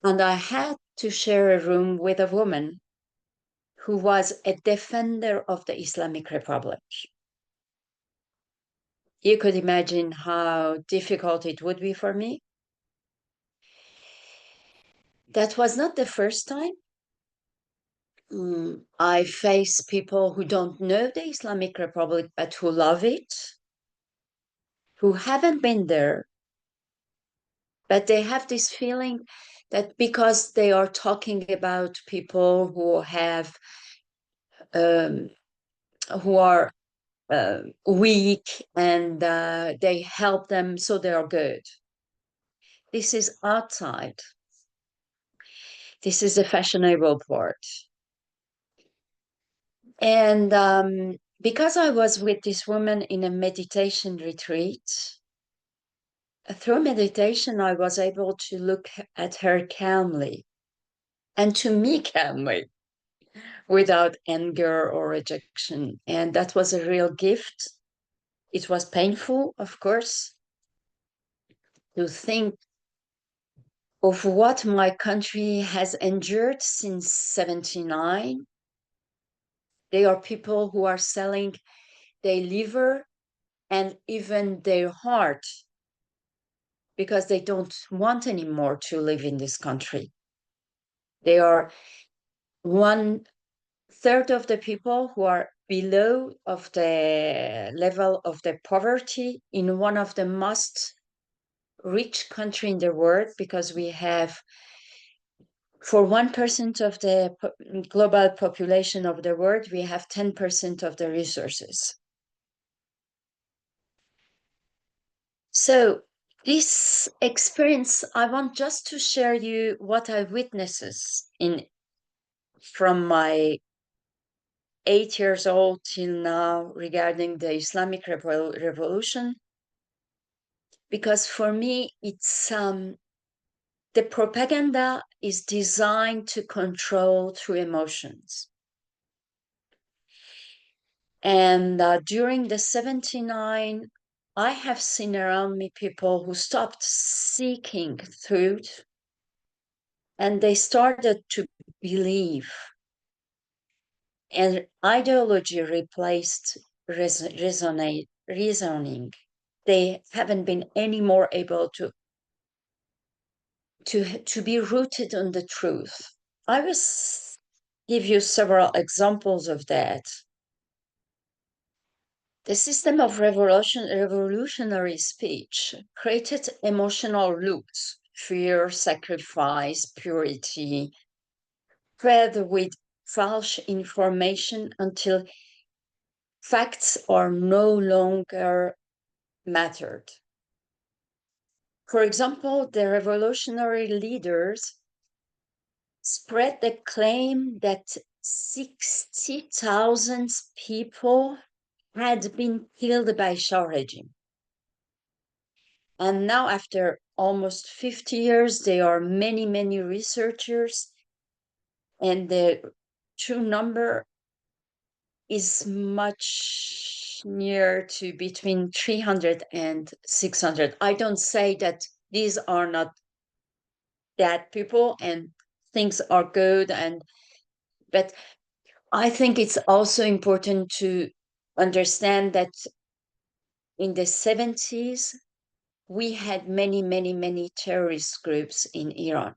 and I had to share a room with a woman who was a defender of the Islamic Republic. You could imagine how difficult it would be for me. That was not the first time. I face people who don't know the Islamic Republic, but who love it, who haven't been there, but they have this feeling that because they are talking about people who have, who are weak, and they help them, so they are good. This is outside. This is the fashionable part. And because I was with this woman in a meditation retreat, through meditation, I was able to look at her calmly, and to me calmly, without anger or rejection. And that was a real gift. It was painful, of course, to think of what my country has endured since 79. They are people who are selling their liver and even their heart because they don't want anymore to live in this country. They are 1/3 of the people who are below of the level of the poverty in one of the most rich country in the world, because we have, for 1% of the global population of the world, we have 10% of the resources. So this experience, I want just to share you what I witnesses in from my 8 years old till now regarding the Islamic revolution, because for me it's the propaganda is designed to control through emotions. And during the 79, I have seen around me people who stopped seeking truth and they started to believe. And ideology replaced reasoning. They haven't been any more able to be rooted on the truth. I will give you several examples of that. The system of revolutionary speech created emotional loops: fear, sacrifice, purity, fed with false information until facts are no longer mattered. For example, the revolutionary leaders spread the claim that 60,000 people had been killed by Shah regime. And now, after almost 50 years, there are many, many researchers, and the true number is much near to between 300 and 600. I don't say that these are not bad people and things are good, but I think it's also important to understand that in the 70s, we had many, many, many terrorist groups in Iran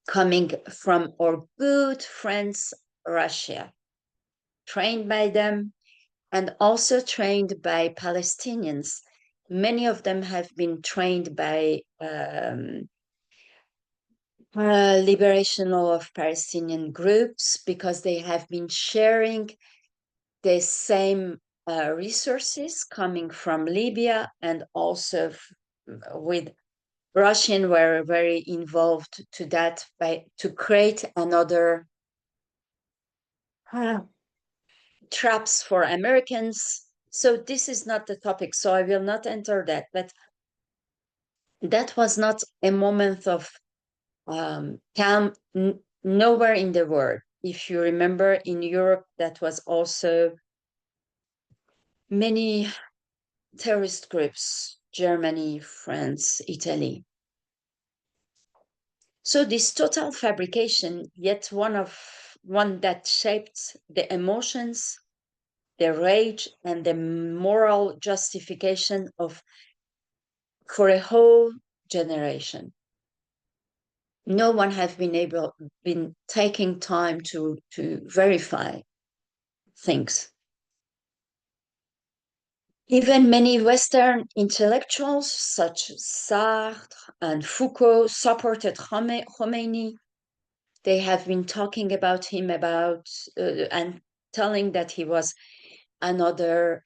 coming from our good friends, Russia, trained by them and also trained by Palestinians. Many of them have been trained by liberation of Palestinian groups because they have been sharing the same resources coming from Libya, and also with Russian were very involved to that to create another traps for Americans. So this is not the topic, so I will not enter that. But that was not a moment of calm nowhere in the world. If you remember, in Europe, that was also many terrorist groups, Germany, France, Italy. So this total fabrication, yet one that shaped the emotions, the rage, and the moral justification for a whole generation. No one has been taking time to verify things. Even many Western intellectuals such as Sartre and Foucault supported Khomeini. They have been talking about him and telling that he was another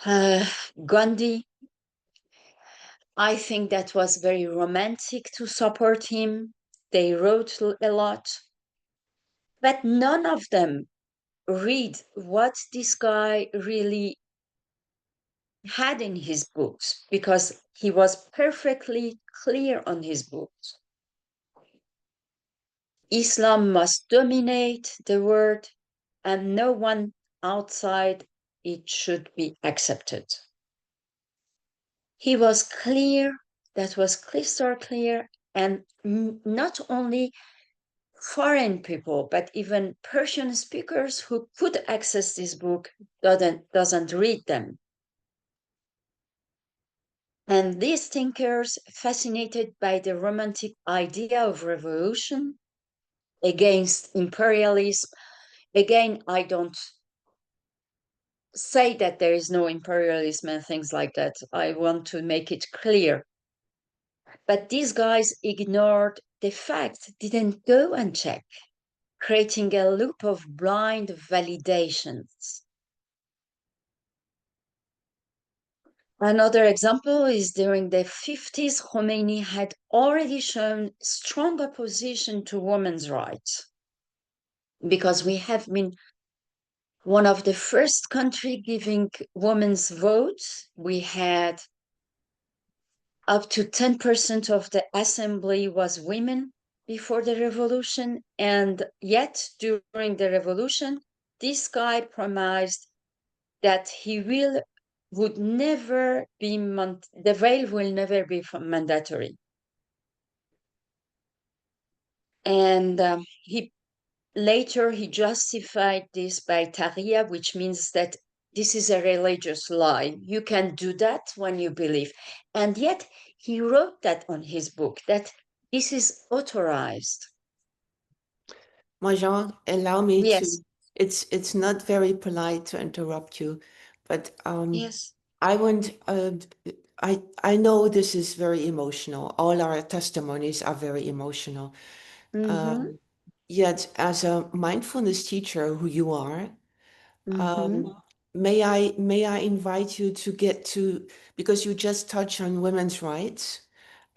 Gandhi. I think that was very romantic to support him. They wrote a lot, but none of them read what this guy really had in his books, because he was perfectly clear on his books. Islam must dominate the world and no one outside it should be accepted. He was clear, that was crystal clear, and not only foreign people, but even Persian speakers who could access this book doesn't read them. And these thinkers, fascinated by the romantic idea of revolution against imperialism, again, I don't say that there is no imperialism and things like that. I want to make it clear. But these guys ignored the fact, didn't go and check, creating a loop of blind validations. Another example is during the 50s, Khomeini had already shown strong opposition to women's rights because we have been one of the first country giving women's votes. We had up to 10% of the assembly was women before the revolution, and yet during the revolution, this guy promised that he would never be, the veil will never be mandatory. And he justified this by tariya, which means that this is a religious lie. You can do that when you believe. And yet he wrote that on his book, that this is authorized. Marjan, allow me Yes. to, it's not very polite to interrupt you, but Yes. I want, I know this is very emotional. All our testimonies are very emotional. Mm-hmm. Yet, as a mindfulness teacher who you are, Mm-hmm. may I invite you to get to, because you just touched on women's rights,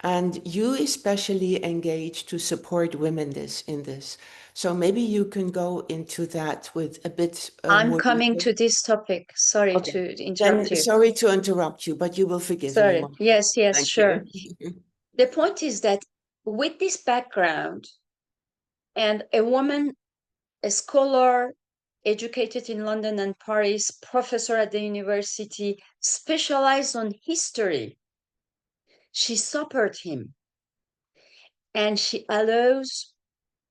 and you especially engage to support women in this. So maybe you can go into that with a bit I'm more coming detail. to this topic. Sorry Okay. to interrupt Then you. sorry to interrupt you, but you will forgive me, Sorry. Marjan. Yes, Thank sure. you. The point is that with this background and a woman, a scholar, educated in London and Paris, professor at the university, specialized on history, she supported him and she allows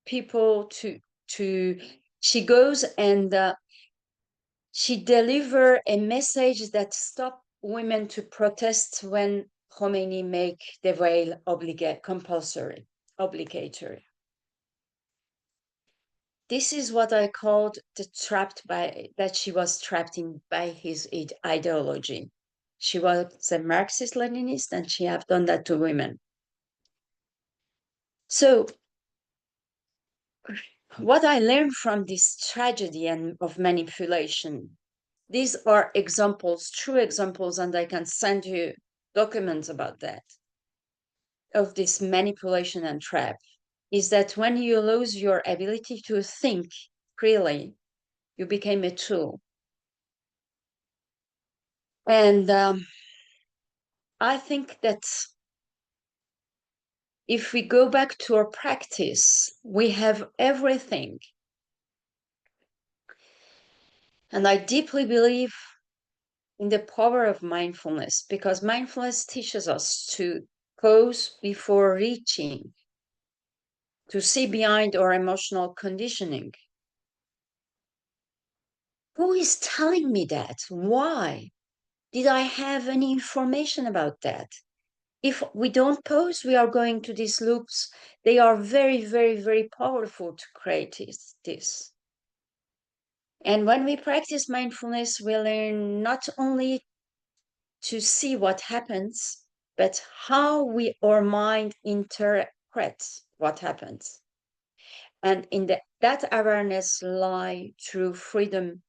people she goes and she deliver a message that stop women to protest when Khomeini make the veil compulsory, obligatory. This is what I called that she was trapped in by his ideology. She was a Marxist-Leninist and she have done that to women. So what I learned from this tragedy and of manipulation, these are examples, true examples, and I can send you documents about that, of this manipulation and trap, is that when you lose your ability to think freely, you became a tool. And I think that if we go back to our practice, we have everything. And I deeply believe in the power of mindfulness, because mindfulness teaches us to pause before reaching, to see behind our emotional conditioning. Who is telling me that? Why? Did I have any information about that? If we don't pause, we are going to these loops. They are very, very, very powerful to create this. And when we practice mindfulness, we learn not only to see what happens, but how our mind interprets what happens. And in that awareness lie true freedom.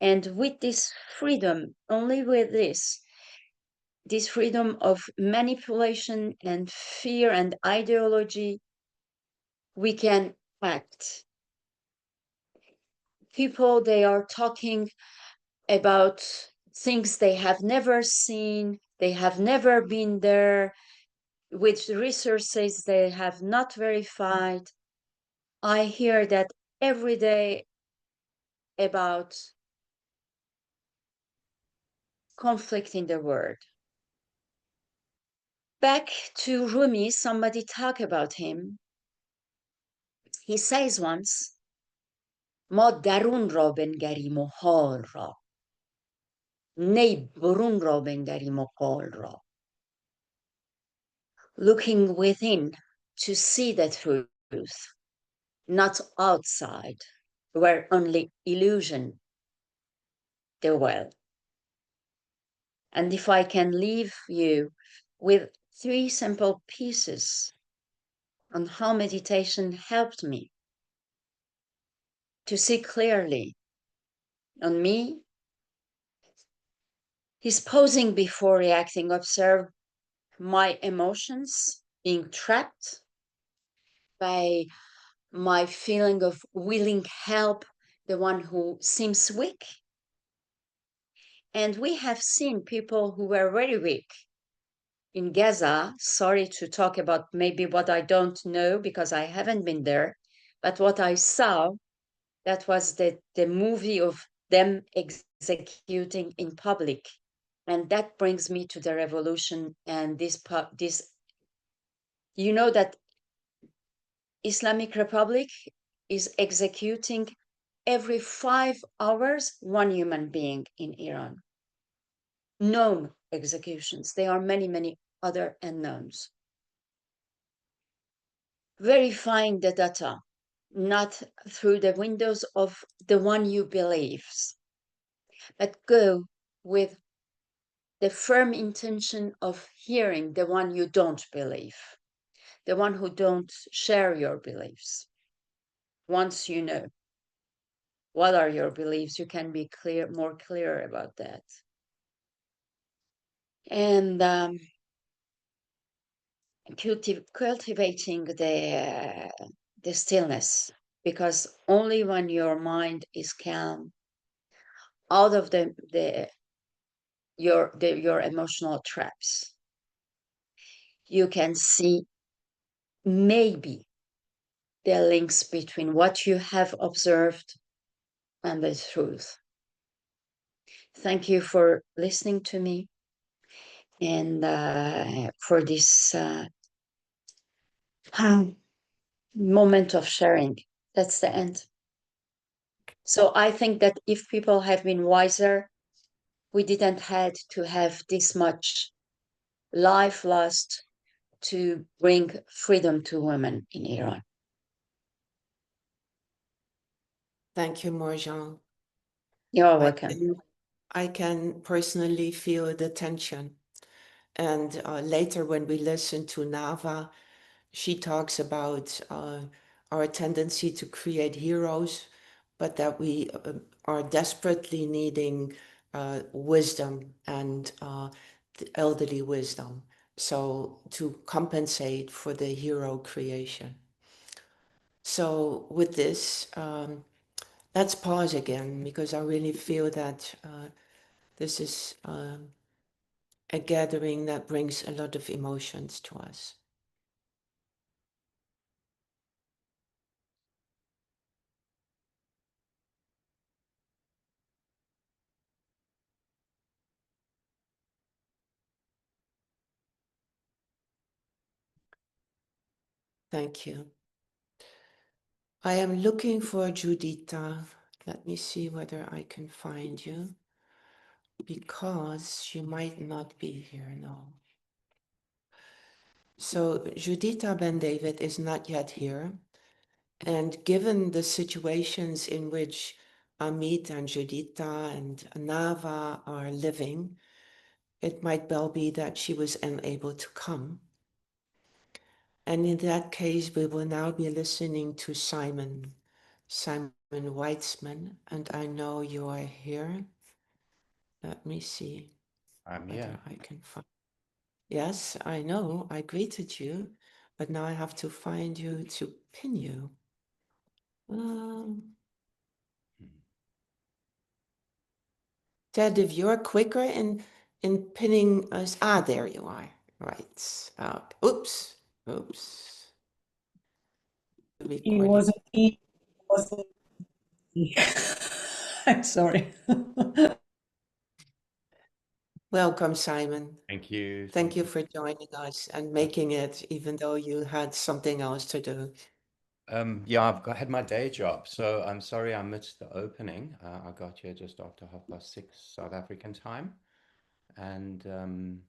And with this freedom, only with this freedom of manipulation and fear and ideology, we can act. People, they are talking about things they have never seen, they have never been there, with resources they have not verified. I hear that every day about conflict in the world. Back to Rumi, somebody talk about him. He says once, ما درون را بنگریم و حال را نی برون را بنگریم و قال را. Looking within to see the truth, not outside, where only illusion dwell. And if I can leave you with 3 simple pieces on how meditation helped me to see clearly on me, is pausing before reacting. Observe my emotions being trapped by my feeling of willing help the one who seems weak. And we have seen people who were very weak in Gaza. Sorry to talk about maybe what I don't know because I haven't been there, but what I saw, that was the movie of them executing in public. And that brings me to the revolution and this, you know that Islamic Republic is executing every 5 hours one human being in Iran. Known executions. There are many, many other unknowns. Verifying the data, not through the windows of the one you believes, but go with the firm intention of hearing the one you don't believe, the one who don't share your beliefs. Once you know what are your beliefs, you can be more clear about that. And cultivating the stillness, because only when your mind is calm, out of your emotional traps, you can see maybe the links between what you have observed and the truth. Thank you for listening to me and for this moment of sharing. That's the end. So I think that if people have been wiser, we didn't had to have this much life lost to bring freedom to women in Iran. Thank you, Marjan. You're welcome. I can personally feel the tension. And later when we listen to Nava, she talks about our tendency to create heroes, but that we are desperately needing wisdom and the elderly wisdom. So to compensate for the hero creation. So with this, let's pause again, because I really feel that this is a gathering that brings a lot of emotions to us. Thank you. I am looking for Judita. Let me see whether I can find you, because she might not be here now. So Judita Ben David is not yet here. And given the situations in which Amit and Judita and Nava are living, it might well be that she was unable to come. And in that case, we will now be listening to Simon Weitzman, and I know you are here. Let me see whether I can find. Yes, I know, I greeted you, but now I have to find you to pin you. Ted, if you're quicker in pinning us, there you are. Right. Oops. It recording. wasn't me. It wasn't me. I'm sorry. Welcome, Simon. Thank you. Thank you for joining us and making it, even though you had something else to do. Yeah, had my day job, so I'm sorry I missed the opening. I got here just after 6:30 South African time, and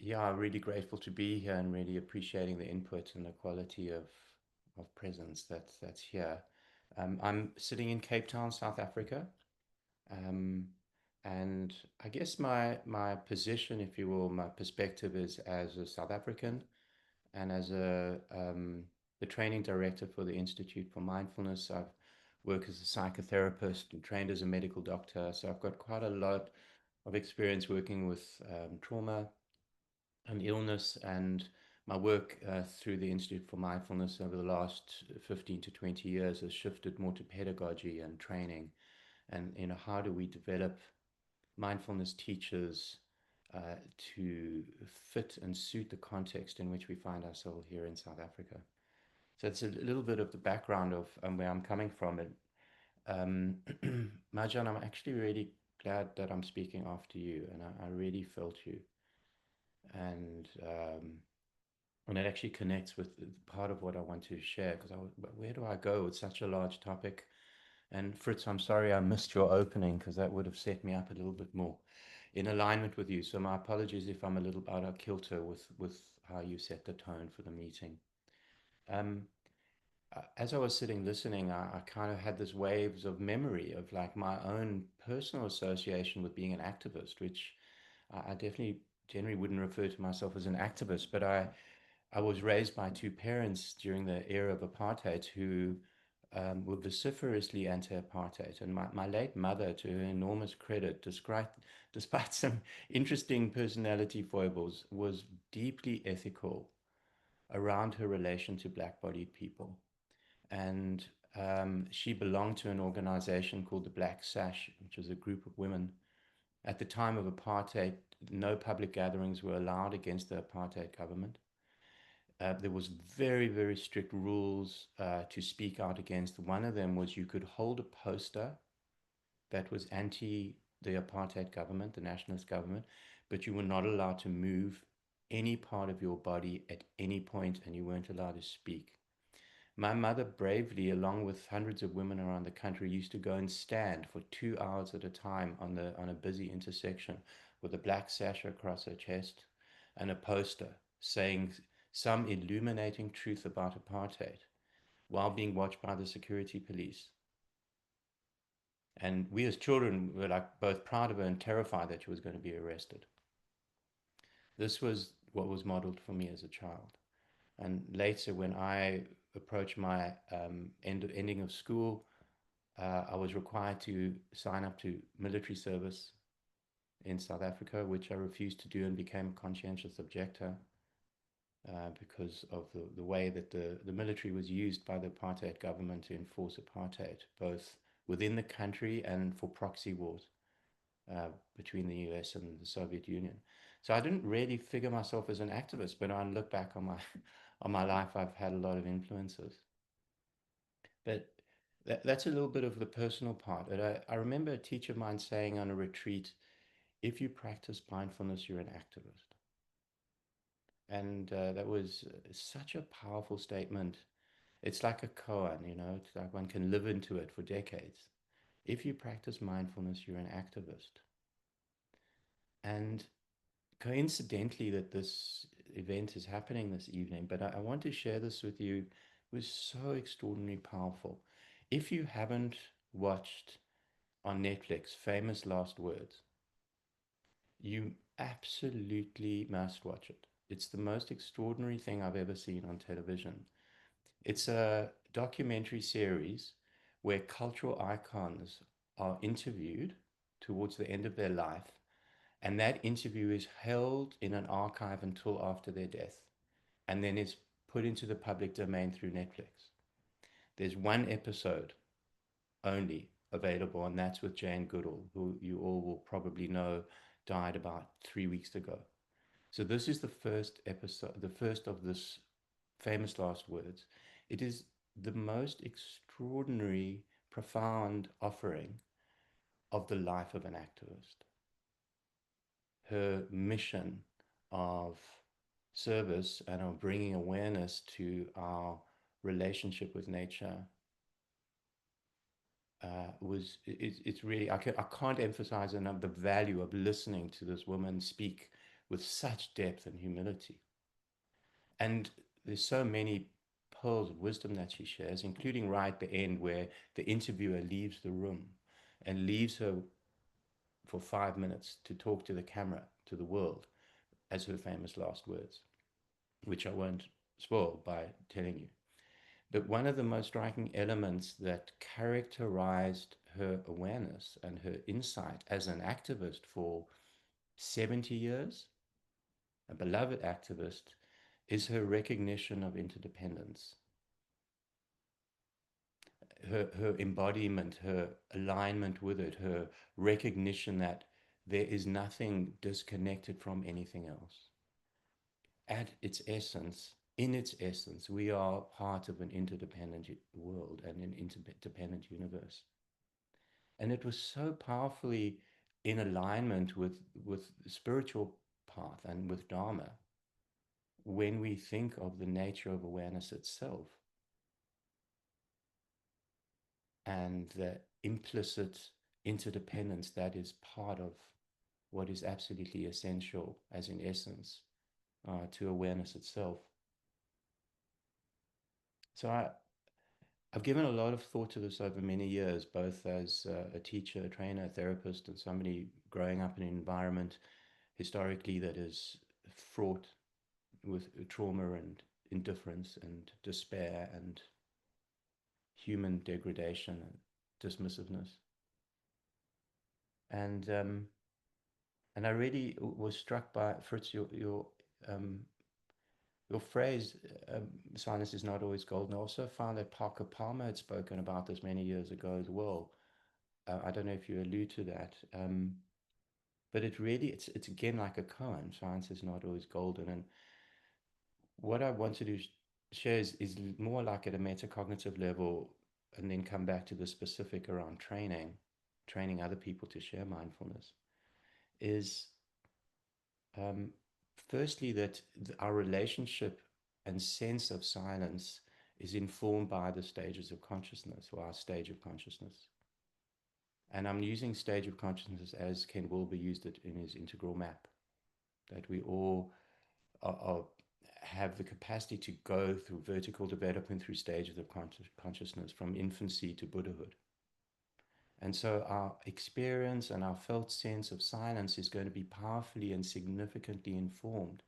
yeah, really grateful to be here and really appreciating the input and the quality of presence that's here. I'm sitting in Cape Town, South Africa, and I guess my position, if you will, my perspective is as a South African and as the training director for the Institute for Mindfulness. I've worked as a psychotherapist and trained as a medical doctor, so I've got quite a lot of experience working with trauma and illness, and my work through the Institute for Mindfulness over the last 15 to 20 years has shifted more to pedagogy and training, and how do we develop mindfulness teachers to fit and suit the context in which we find ourselves here in South Africa. So it's a little bit of the background of where I'm coming from. And Marjan, I'm actually really glad that I'm speaking after you, and I really felt you. And it actually connects with part of what I want to share, because where do I go with such a large topic? And Fritz, I'm sorry I missed your opening, because that would have set me up a little bit more in alignment with you. So my apologies if I'm a little out of kilter with how you set the tone for the meeting. As I was sitting listening, I kind of had this waves of memory of like my own personal association with being an activist, which I definitely generally wouldn't refer to myself as an activist, but I was raised by two parents during the era of apartheid who were vociferously anti-apartheid. And my late mother, to her enormous credit, despite some interesting personality foibles, was deeply ethical around her relation to black-bodied people. And she belonged to an organization called the Black Sash, which was a group of women. At the time of apartheid, no public gatherings were allowed against the apartheid government. There was very, very strict rules to speak out against. One of them was you could hold a poster that was anti the apartheid government, the nationalist government, but you were not allowed to move any part of your body at any point, and you weren't allowed to speak. My mother bravely, along with hundreds of women around the country, used to go and stand for 2 hours at a time on a busy intersection with a black sash across her chest and a poster saying some illuminating truth about apartheid while being watched by the security police. And we as children were like both proud of her and terrified that she was going to be arrested. This was what was modeled for me as a child. And later, when I approached my ending of school, I was required to sign up to military service in South Africa, which I refused to do and became a conscientious objector because of the way that the military was used by the apartheid government to enforce apartheid, both within the country and for proxy wars between the US and the Soviet Union. So I didn't really figure myself as an activist, but when I look back on my life, I've had a lot of influences. But that's a little bit of the personal part. I remember a teacher of mine saying on a retreat, if you practice mindfulness, you're an activist. And that was such a powerful statement. It's like a koan, it's like one can live into it for decades. If you practice mindfulness, you're an activist. And coincidentally that this event is happening this evening, but I want to share this with you. It was so extraordinarily powerful. If you haven't watched on Netflix Famous Last Words, you absolutely must watch it. It's the most extraordinary thing I've ever seen on television. It's a documentary series where cultural icons are interviewed towards the end of their life, and that interview is held in an archive until after their death, and then is put into the public domain through Netflix. There's one episode only available, and that's with Jane Goodall, who you all will probably know died about 3 weeks ago. So this is the first episode, the first of this Famous Last Words. It is the most extraordinary, profound offering of the life of an activist. Her mission of service and of bringing awareness to our relationship with nature it's really, I can't emphasize enough the value of listening to this woman speak with such depth and humility. And there's so many pearls of wisdom that she shares, including right at the end where the interviewer leaves the room and leaves her for 5 minutes to talk to the camera, to the world, as her famous last words, which I won't spoil by telling you. But one of the most striking elements that characterized her awareness and her insight as an activist for 70 years, a beloved activist, is her recognition of interdependence, her embodiment, her alignment with it, her recognition that there is nothing disconnected from anything else. At its essence, in its essence, we are part of an interdependent world and an interdependent universe. And it was so powerfully in alignment with the spiritual path and with Dharma when we think of the nature of awareness itself and the implicit interdependence that is part of what is absolutely essential, as in essence, to awareness itself. So I've given a lot of thought to this over many years, both as a teacher, a trainer, a therapist, and somebody growing up in an environment historically that is fraught with trauma and indifference and despair and human degradation and dismissiveness. And I really was struck by, Fritz, your phrase, silence is not always golden. I also found that Parker Palmer had spoken about this many years ago as well. I don't know if you allude to that, but it really, it's again like a koan. Silence is not always golden. And what I want to do share is more like at a metacognitive level, and then come back to the specific around training other people to share mindfulness, is firstly that our relationship and sense of silence is informed by the stages of consciousness, or our stage of consciousness. And I'm using stage of consciousness as Ken Wilber used it in his integral map, that we all have the capacity to go through vertical development through stages of consciousness from infancy to Buddhahood. And so our experience and our felt sense of silence is going to be powerfully and significantly informed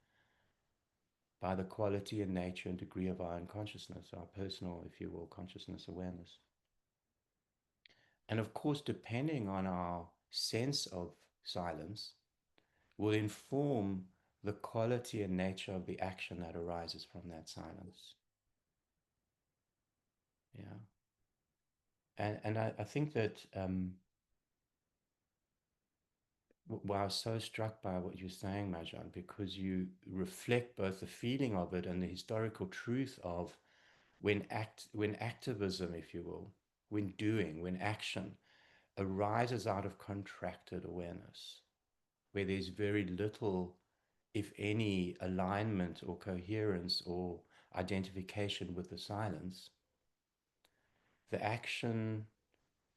by the quality and nature and degree of our unconsciousness, our personal, if you will, consciousness awareness. And of course, depending on our sense of silence, will inform the quality and nature of the action that arises from that silence. Yeah. And I think that well, I was so struck by what you're saying, Marjan, because you reflect both the feeling of it and the historical truth of when activism, if you will, when action arises out of contracted awareness, where there's very little, if any, alignment or coherence or identification with the silence, the action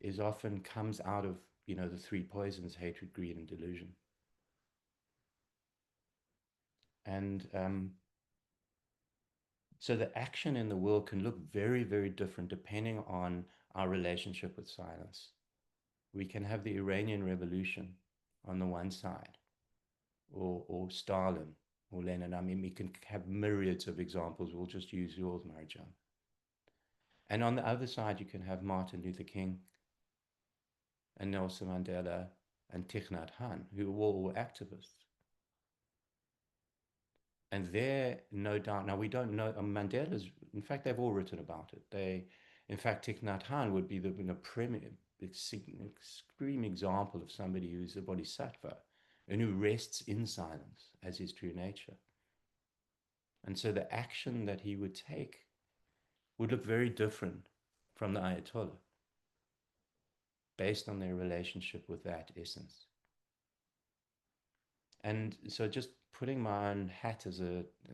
is often comes out of, the three poisons: hatred, greed, and delusion. And so the action in the world can look very, very different depending on our relationship with silence. We can have the Iranian Revolution on the one side, or Stalin, or Lenin. I mean, we can have myriads of examples. We'll just use yours, Marjan. And on the other side, you can have Martin Luther King and Nelson Mandela and Thich Nhat Hanh, who all were activists. And they're no doubt, now we don't know, Mandela's, in fact, they've all written about it. In fact, Thich Nhat Hanh would be the extreme example of somebody who's a bodhisattva and who rests in silence as his true nature. And so the action that he would take would look very different from the Ayatollah based on their relationship with that essence. And so just putting my own hat as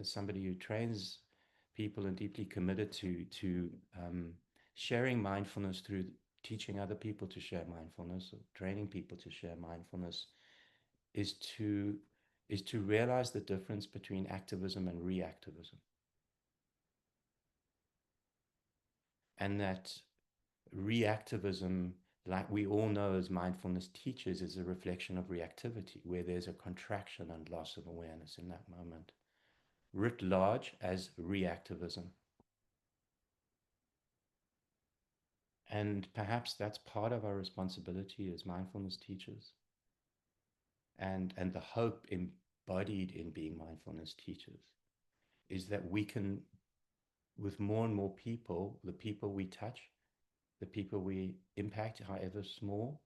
somebody who trains people and deeply committed to sharing mindfulness through teaching other people to share mindfulness, or training people to share mindfulness, is to realize the difference between activism and reactivism. And that reactivism, like we all know as mindfulness teachers, is a reflection of reactivity, where there's a contraction and loss of awareness in that moment, writ large as reactivism. And perhaps that's part of our responsibility as mindfulness teachers, and the hope embodied in being mindfulness teachers is that we can, with more and more people, the people we touch, the people we impact, however small,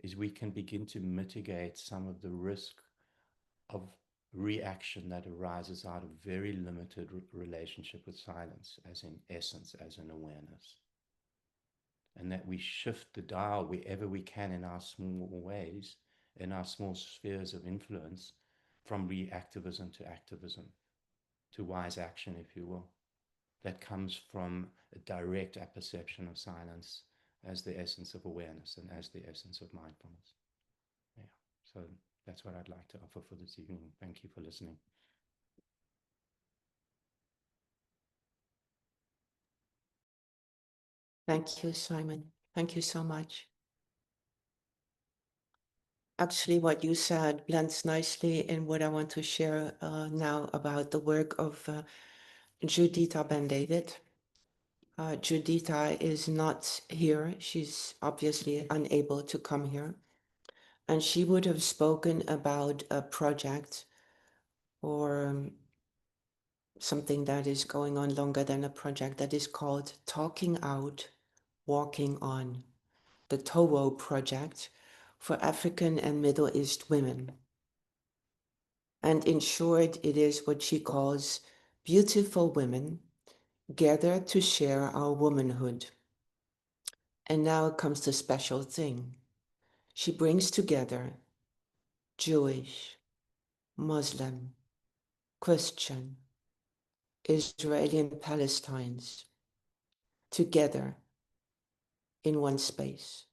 is we can begin to mitigate some of the risk of reaction that arises out of very limited relationship with silence, as in essence, as an awareness. And that we shift the dial wherever we can in our small ways, in our small spheres of influence, from reactivism to activism, to wise action, if you will. That comes from a direct apperception of silence as the essence of awareness and as the essence of mindfulness. Yeah, so that's what I'd like to offer for this evening. Thank you for listening. Thank you, Simon. Thank you so much. Actually, what you said blends nicely in what I want to share now about the work of Juditha Ben David. Juditha is not here. She's obviously unable to come here. And she would have spoken about a project or something that is going on longer than a project that is called Talking Out, Walking On, the TOWO project for African and Middle East women. And in short, it is what she calls beautiful women gathered to share our womanhood. And now comes the special thing. She brings together Jewish, Muslim, Christian, Israeli and Palestinians together in one space,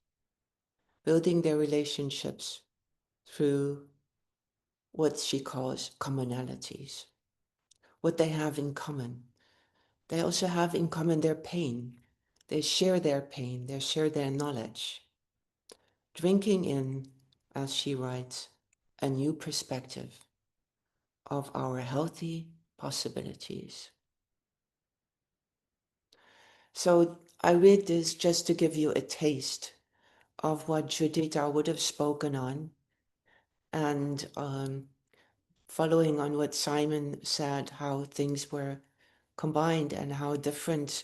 building their relationships through what she calls commonalities, what they have in common. They also have in common their pain. They share their pain, they share their knowledge, drinking in, as she writes, a new perspective of our healthy possibilities. So I read this just to give you a taste of what Juditha would have spoken on, and following on what Simon said, how things were combined and how different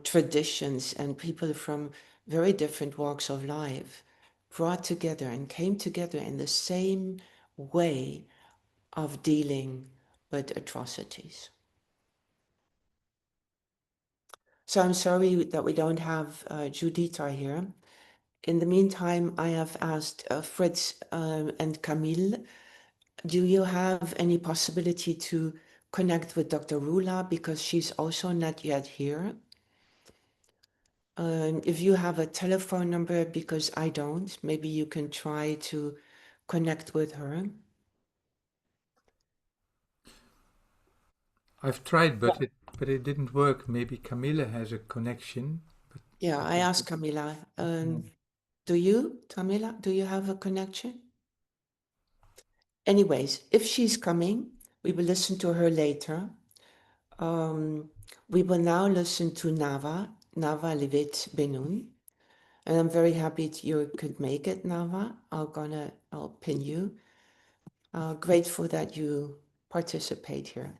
traditions and people from very different walks of life brought together and came together in the same way of dealing with atrocities. So I'm sorry that we don't have Juditha here. In the meantime, I have asked Fritz and Camille, do you have any possibility to connect with Dr. Rula, because she's also not yet here? If you have a telephone number, because I don't, maybe you can try to connect with her. I've tried, but it didn't work. Maybe Camilla has a connection. But Yeah, I asked Camilla. Do you, Camilla, do you have a connection? Anyways, if she's coming, we will listen to her later. We will now listen to Nava Levit Benun. And I'm very happy you could make it, Nava. I'll pin you. Grateful that you participate here.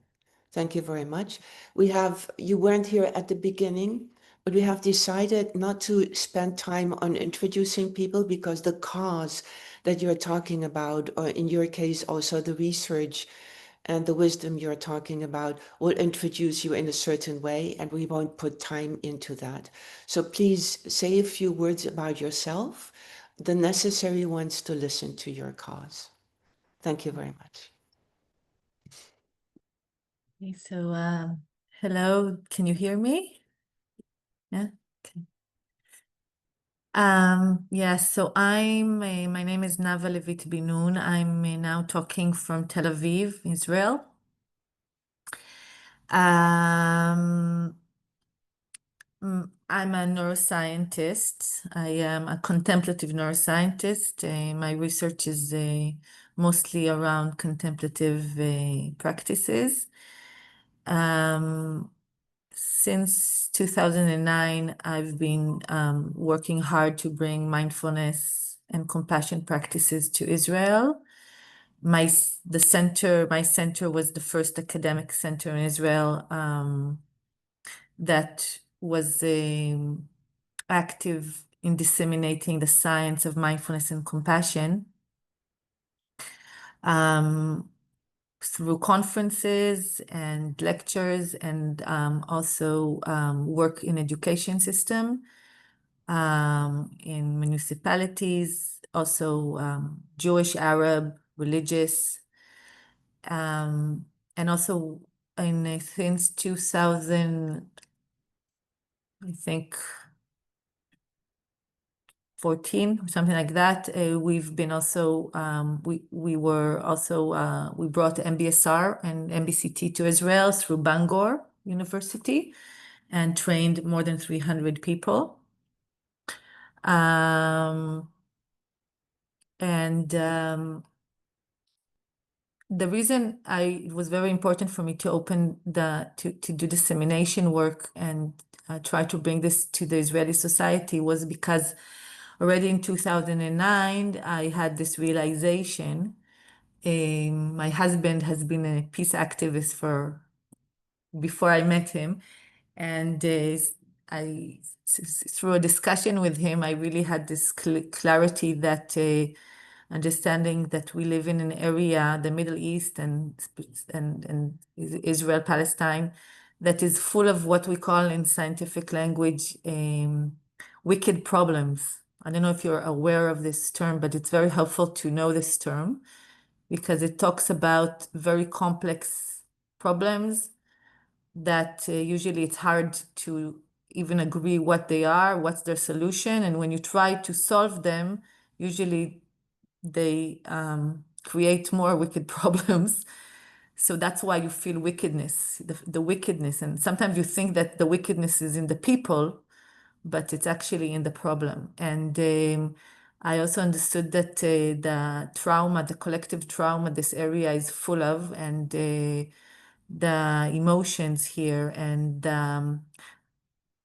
Thank you very much. You weren't here at the beginning, but we have decided not to spend time on introducing people because the cause that you're talking about, or in your case also the research, and the wisdom you're talking about will introduce you in a certain way, and we won't put time into that. So please say a few words about yourself, the necessary ones to listen to your cause. Thank you very much. Okay, so hello, can you hear me? Yeah. Okay. Yeah, so my name is Nava Levit Binun. I'm now talking from Tel Aviv, Israel. I'm a neuroscientist. I am a contemplative neuroscientist. My research is mostly around contemplative practices. Since 2009, I've been working hard to bring mindfulness and compassion practices to Israel. My center was the first academic center in Israel that was active in disseminating the science of mindfulness and compassion through conferences and lectures, and also work in education system in municipalities, also Jewish, Arab, religious, and also since 2000, I think 14 or something like that. We've been also we brought MBSR and MBCT to Israel through Bangor University and trained more than 300 people. The reason it was very important for me to open to do dissemination work and try to bring this to the Israeli society was because already in 2009, I had this realization. My husband has been a peace activist before I met him. And through a discussion with him, I really had this clarity that understanding that we live in an area, the Middle East and Israel, Palestine, that is full of what we call in scientific language, wicked problems. I don't know if you're aware of this term, but it's very helpful to know this term because it talks about very complex problems that usually it's hard to even agree what they are, what's their solution. And when you try to solve them, usually they create more wicked problems. So that's why you feel wickedness, the wickedness. And sometimes you think that the wickedness is in the people, but it's actually in the problem. And I also understood that the trauma, the collective trauma this area is full of, and the emotions here and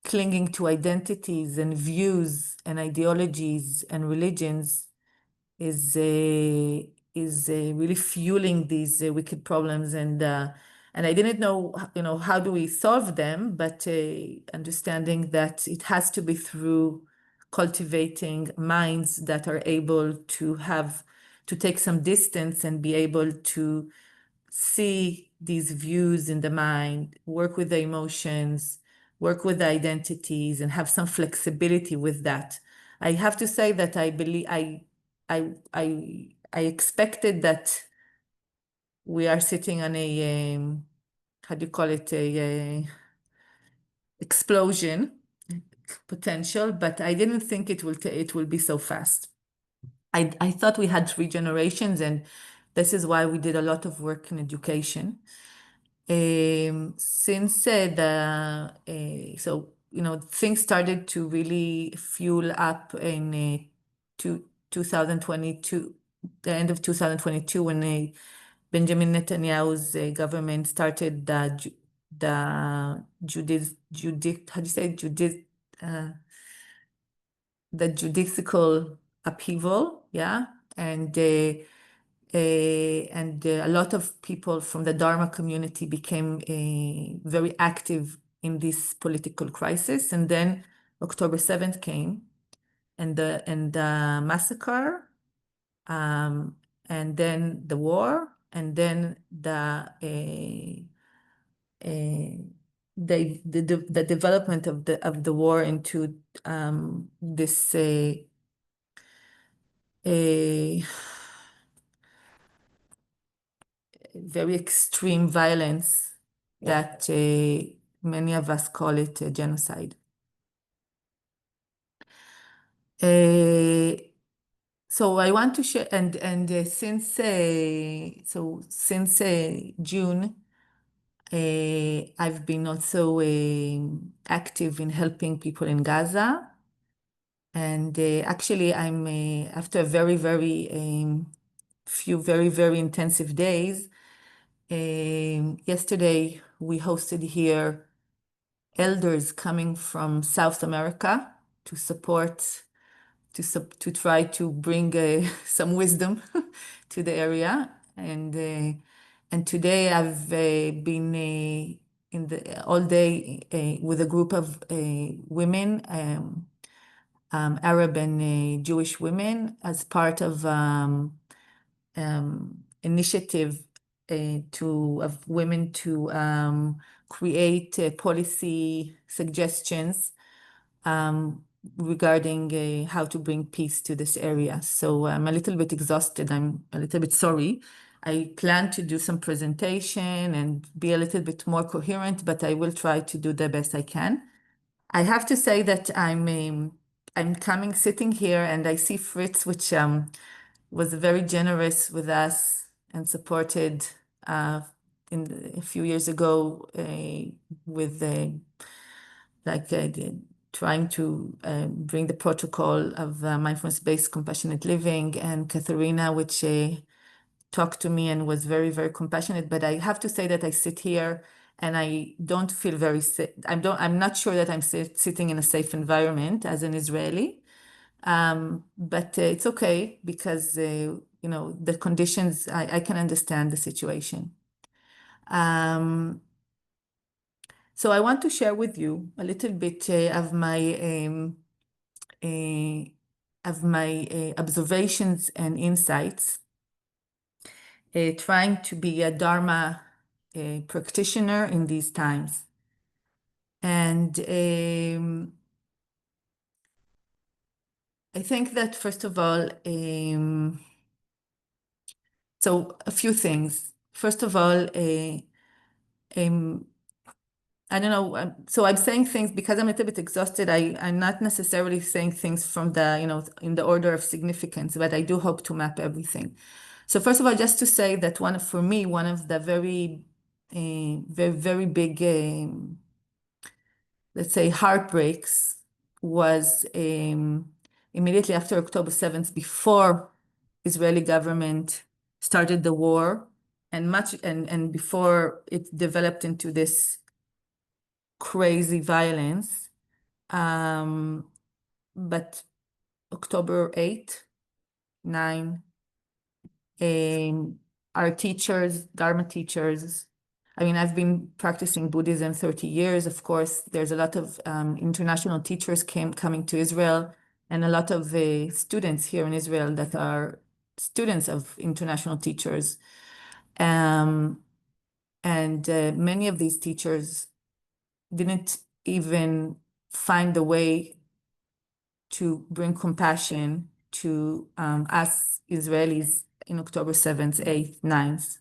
clinging to identities and views and ideologies and religions is really fueling these wicked problems. And I didn't know, how do we solve them, but understanding that it has to be through cultivating minds that are able to take some distance and be able to see these views in the mind, work with the emotions, work with the identities, and have some flexibility with that. I have to say that I believe I expected that we are sitting on a how do you call it, a explosion potential, but I didn't think it will be so fast. I thought we had 3 generations, and this is why we did a lot of work in education. Since things started to really fuel up in 2022, the end of 2022, when Benjamin Netanyahu's government started the judicial upheaval, yeah, and a lot of people from the Dharma community became very active in this political crisis. And then October 7th came, and the massacre, and then the war, and then the development of the war into this very extreme violence that many of us call it genocide. So I want to share, and since June, I've been also active in helping people in Gaza. And actually, I'm after a few very intensive days. Yesterday, we hosted here elders coming from South America to support, to try to bring some wisdom to the area. And today I've been in the all day with a group of women, Arab and Jewish women, as part of initiative of women to create policy suggestions regarding how to bring peace to this area. So I'm a little bit exhausted. I'm a little bit sorry. I plan to do some presentation and be a little bit more coherent, but I will try to do the best I can. I have to say that I'm sitting here, and I see Fritz, which was very generous with us and supported a few years ago with trying to bring the protocol of mindfulness-based compassionate living, and Katharina, which talked to me and was very compassionate. But I have to say that I sit here and I don't feel very safe. I'm not sure that I'm sitting in a safe environment as an Israeli. But it's okay, because the conditions, I can understand the situation. So I want to share with you a little bit of my observations and insights, trying to be a Dharma practitioner in these times. And I think that, first of all, so a few things. First of all, I don't know. So I'm saying things because I'm a little bit exhausted. I'm not necessarily saying things from in the order of significance, but I do hope to map everything. So first of all, just to say that for me, one of the very big, let's say, heartbreaks was immediately after October 7th, before Israeli government started the war, and before it developed into this crazy violence. But October 8, 9, our teachers, Dharma teachers, I mean, I've been practicing Buddhism 30 years. Of course, there's a lot of international teachers coming to Israel, and a lot of students here in Israel that are students of international teachers. And many of these teachers didn't even find a way to bring compassion to us Israelis in October 7th, 8th, 9th.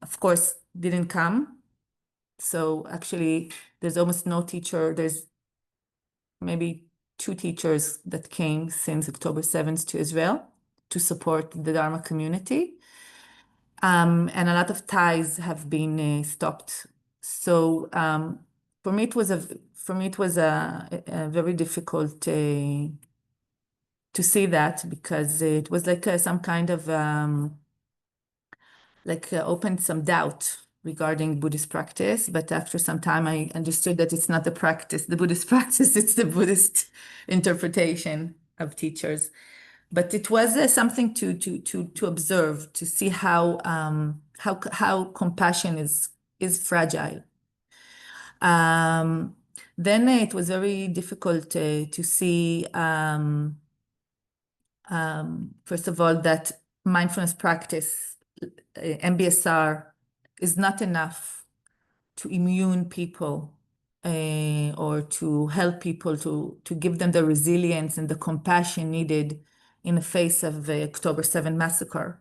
Of course, didn't come. So actually, there's almost no teacher. There's maybe 2 teachers that came since October 7th to Israel to support the Dharma community. And a lot of ties have been stopped. So for me, it was a very difficult to see that, because it was like some kind of opened some doubt regarding Buddhist practice. But after some time, I understood that it's not the Buddhist practice, it's the Buddhist interpretation of teachers. But it was something to observe, to see how compassion is fragile. Then it was very difficult to see, first of all, that mindfulness practice, MBSR, is not enough to immune people or to help people to give them the resilience and the compassion needed in the face of the October 7 massacre.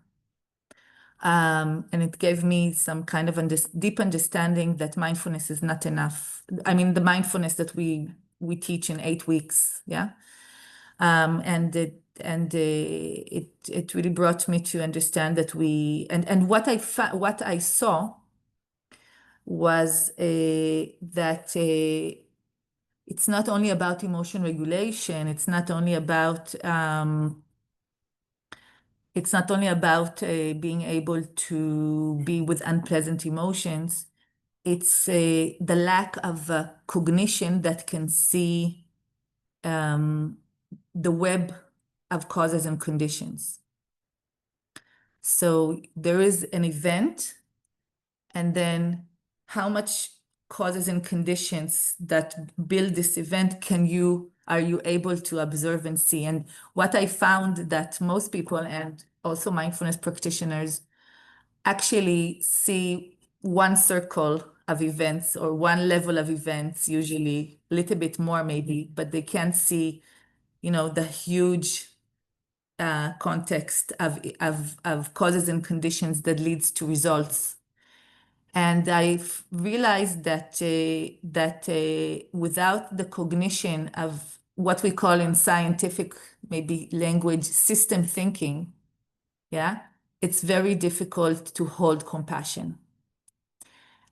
And it gave me some kind of deep understanding that mindfulness is not enough. I mean, the mindfulness that we teach in 8 weeks, yeah. And it really brought me to understand that what I saw was that it's not only about emotion regulation. It's not only about being able to be with unpleasant emotions. It's the lack of cognition that can see the web of causes and conditions. So there is an event, and then how much causes and conditions that build this event are you able to observe and see? And what I found that most people, and also mindfulness practitioners, actually see one circle of events or one level of events, usually a little bit more maybe, but they can't see, the huge context of causes and conditions that leads to results. And I realized that without the cognition of what we call in scientific, maybe language, system thinking, yeah, it's very difficult to hold compassion.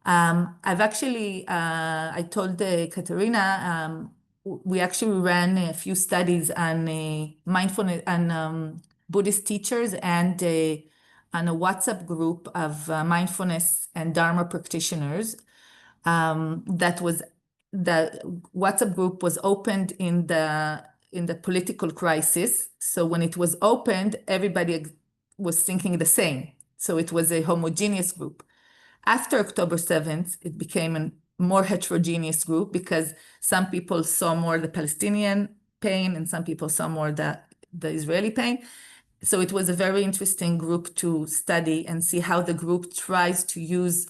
I've actually, I told Katerina, we actually ran a few studies on mindfulness and Buddhist teachers and on a WhatsApp group of mindfulness and Dharma practitioners. The WhatsApp group was opened in the political crisis. So when it was opened, everybody was thinking the same. So it was a homogeneous group. After October 7th, it became a more heterogeneous group because some people saw more the Palestinian pain and some people saw more the Israeli pain. So it was a very interesting group to study and see how the group tries to use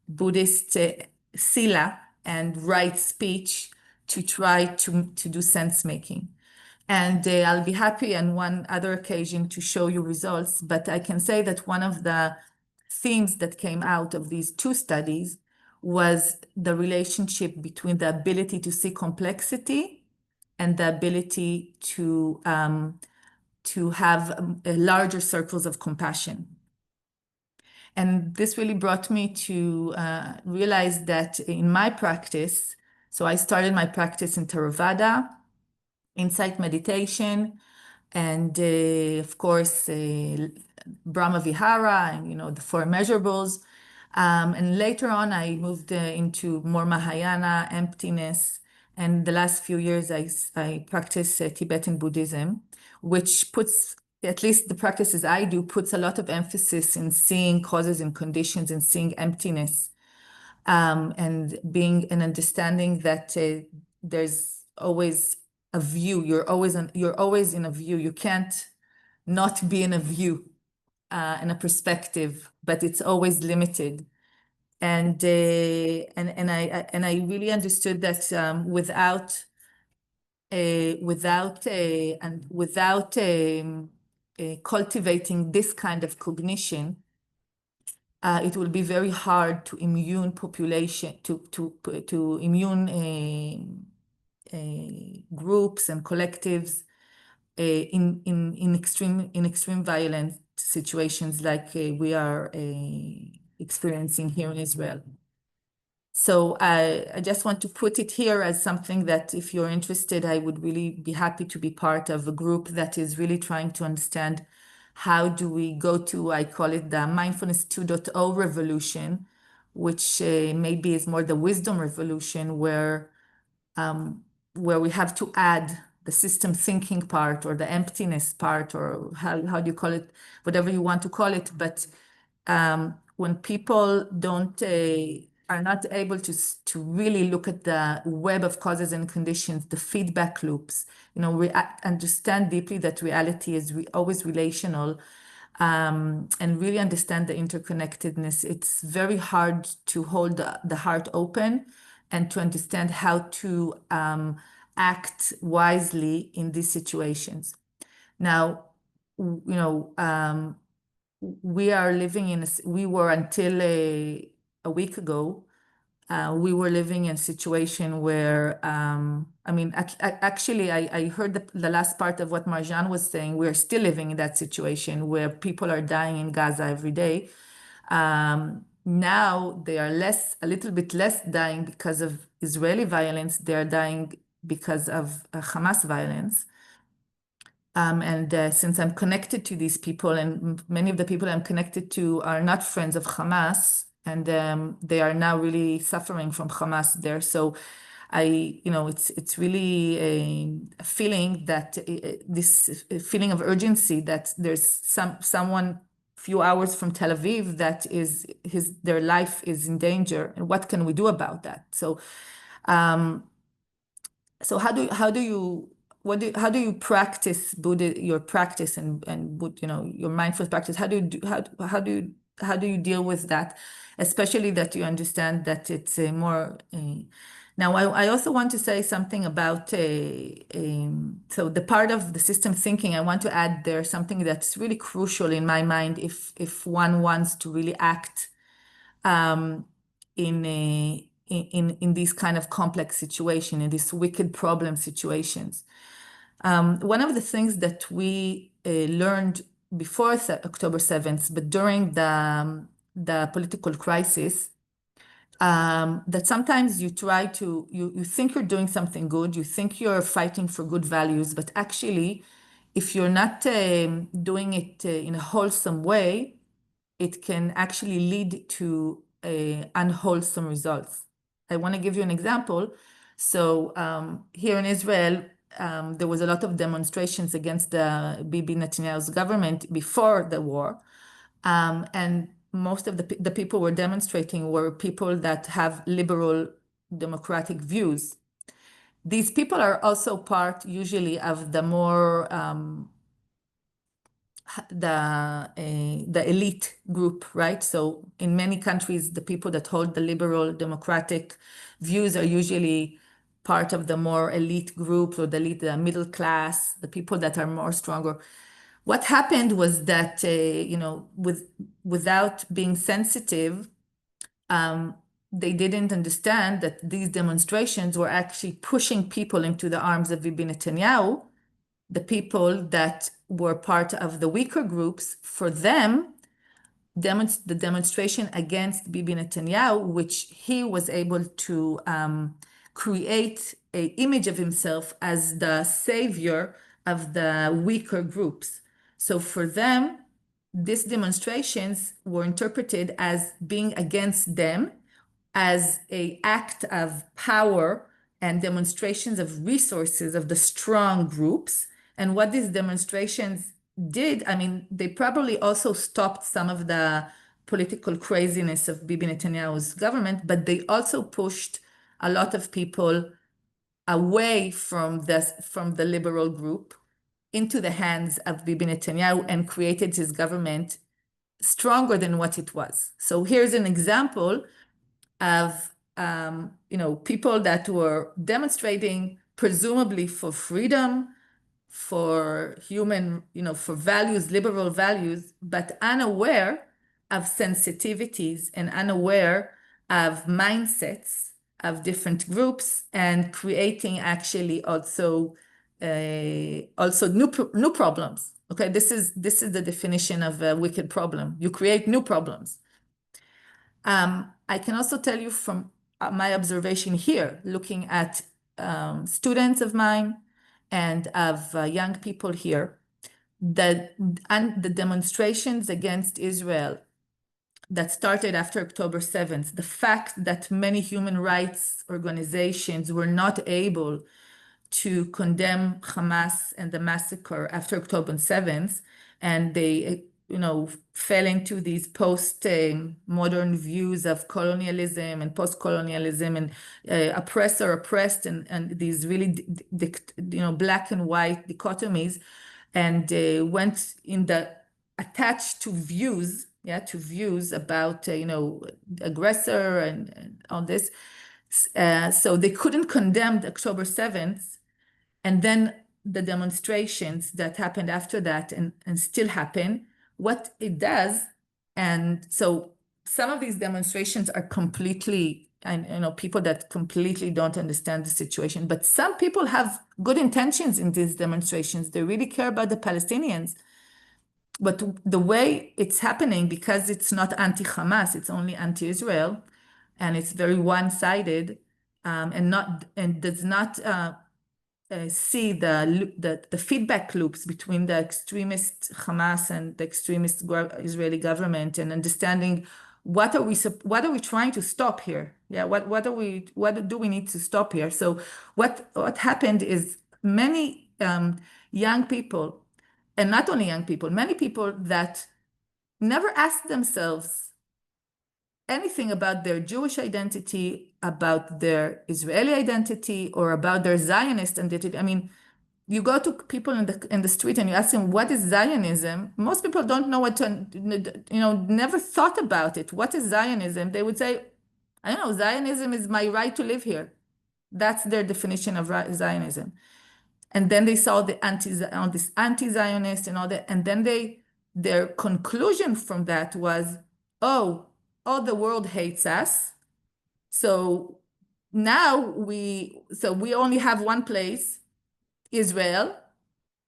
Buddhist sila and right speech to try to do sense making. And I'll be happy on one other occasion to show you results, but I can say that one of the themes that came out of these 2 studies was the relationship between the ability to see complexity and the ability to have larger circles of compassion. And this really brought me to realize that in my practice, so I started my practice in Theravada, insight meditation, and of course, Brahma Vihara and the 4 measurables. And later on, I moved into more Mahayana, emptiness. And the last few years, I practice Tibetan Buddhism, which puts, at least the practices I do, puts a lot of emphasis in seeing causes and conditions and seeing emptiness, and being an understanding that there's always a view. You're always in a view. You can't not be in a view, in a perspective, but it's always limited. And I really understood that without cultivating this kind of cognition, it will be very hard to immune population to immune groups and collectives in extreme violent situations like we are experiencing here in Israel. So I just want to put it here as something that if you're interested, I would really be happy to be part of a group that is really trying to understand how do we go to, I call it the Mindfulness 2.0 revolution, which maybe is more the wisdom revolution where we have to add the system thinking part or the emptiness part, or how do you call it, whatever you want to call it. But when people are not able to really look at the web of causes and conditions, the feedback loops, we understand deeply that reality is always relational. and really understand the interconnectedness. It's very hard to hold the heart open and to understand how to act wisely in these situations. Now, we are living in we were until a week ago, we were living in a situation where, I mean, actually, I heard the last part of what Marjan was saying. We're still living in that situation where people are dying in Gaza every day. Now they are a little bit less dying because of Israeli violence. They are dying because of Hamas violence. Since I'm connected to these people, and many of the people I'm connected to are not friends of Hamas, and they are now really suffering from Hamas there. So it's really a feeling that this feeling of urgency that there's someone few hours from Tel Aviv that their life is in danger, and what can we do about that? So how do you practice Buddha, your practice and your mindful practice? How do you deal with that, especially that you understand that it's more. Now, I also want to say something about so the part of the system thinking. I want to add there something that's really crucial in my mind if one wants to really act in these kind of complex situations, in these wicked problem situations. One of the things that we learned before October 7th, but during the political crisis, that sometimes you think you're doing something good, you think you're fighting for good values, but actually, if you're not doing it in a wholesome way, it can actually lead to unwholesome results. I want to give you an example. So here in Israel, there was a lot of demonstrations against the Bibi Netanyahu's government before the war. And most of the people were demonstrating were people that have liberal democratic views. These people are also part usually of the more the elite group, right? So in many countries, the people that hold the liberal democratic views are usually part of the more elite group or the middle class, the people that are more stronger. What happened was that, without being sensitive, they didn't understand that these demonstrations were actually pushing people into the arms of Bibi Netanyahu, the people that were part of the weaker groups. For them, the demonstration against Bibi Netanyahu, which he was able to create an image of himself as the savior of the weaker groups. So for them, these demonstrations were interpreted as being against them, as an act of power and demonstrations of resources of the strong groups. And what these demonstrations did, I mean, they probably also stopped some of the political craziness of Bibi Netanyahu's government, but they also pushed a lot of people away from the liberal group into the hands of Bibi Netanyahu and created his government stronger than what it was. So here's an example of people that were demonstrating presumably for freedom, for human, for values, liberal values, but unaware of sensitivities and unaware of mindsets of different groups, and creating actually also new problems. Okay, this is the definition of a wicked problem. You create new problems. I can also tell you from my observation here, looking at students of mine and of young people here, that the demonstrations against Israel that started after October 7th, the fact that many human rights organizations were not able to condemn Hamas and the massacre after October 7th, and they fell into these post-modern views of colonialism and post-colonialism and oppressor oppressed, and these really black and white dichotomies, and went in the attached to views, to views about, aggressor and all this. So they couldn't condemn October 7th, and then the demonstrations that happened after that and still happen, what it does. And so some of these demonstrations are completely, and people that completely don't understand the situation, but some people have good intentions in these demonstrations. They really care about the Palestinians. But the way it's happening, because it's not anti-Hamas, it's only anti-Israel, and it's very one-sided, and does not see the feedback loops between the extremist Hamas and the extremist Israeli government, and understanding what are we trying to stop here? What do we need to stop here? So what happened is many young people, and not only young people, many people that never asked themselves anything about their Jewish identity, about their Israeli identity, or about their Zionist identity. I mean, you go to people in the street and you ask them, what is Zionism? Most people don't know what to, never thought about it. What is Zionism? They would say, I don't know, Zionism is my right to live here. That's their definition of Zionism. And then they saw this anti-Zionist and all that. And then their conclusion from that was, oh, all the world hates us. So now we only have one place, Israel.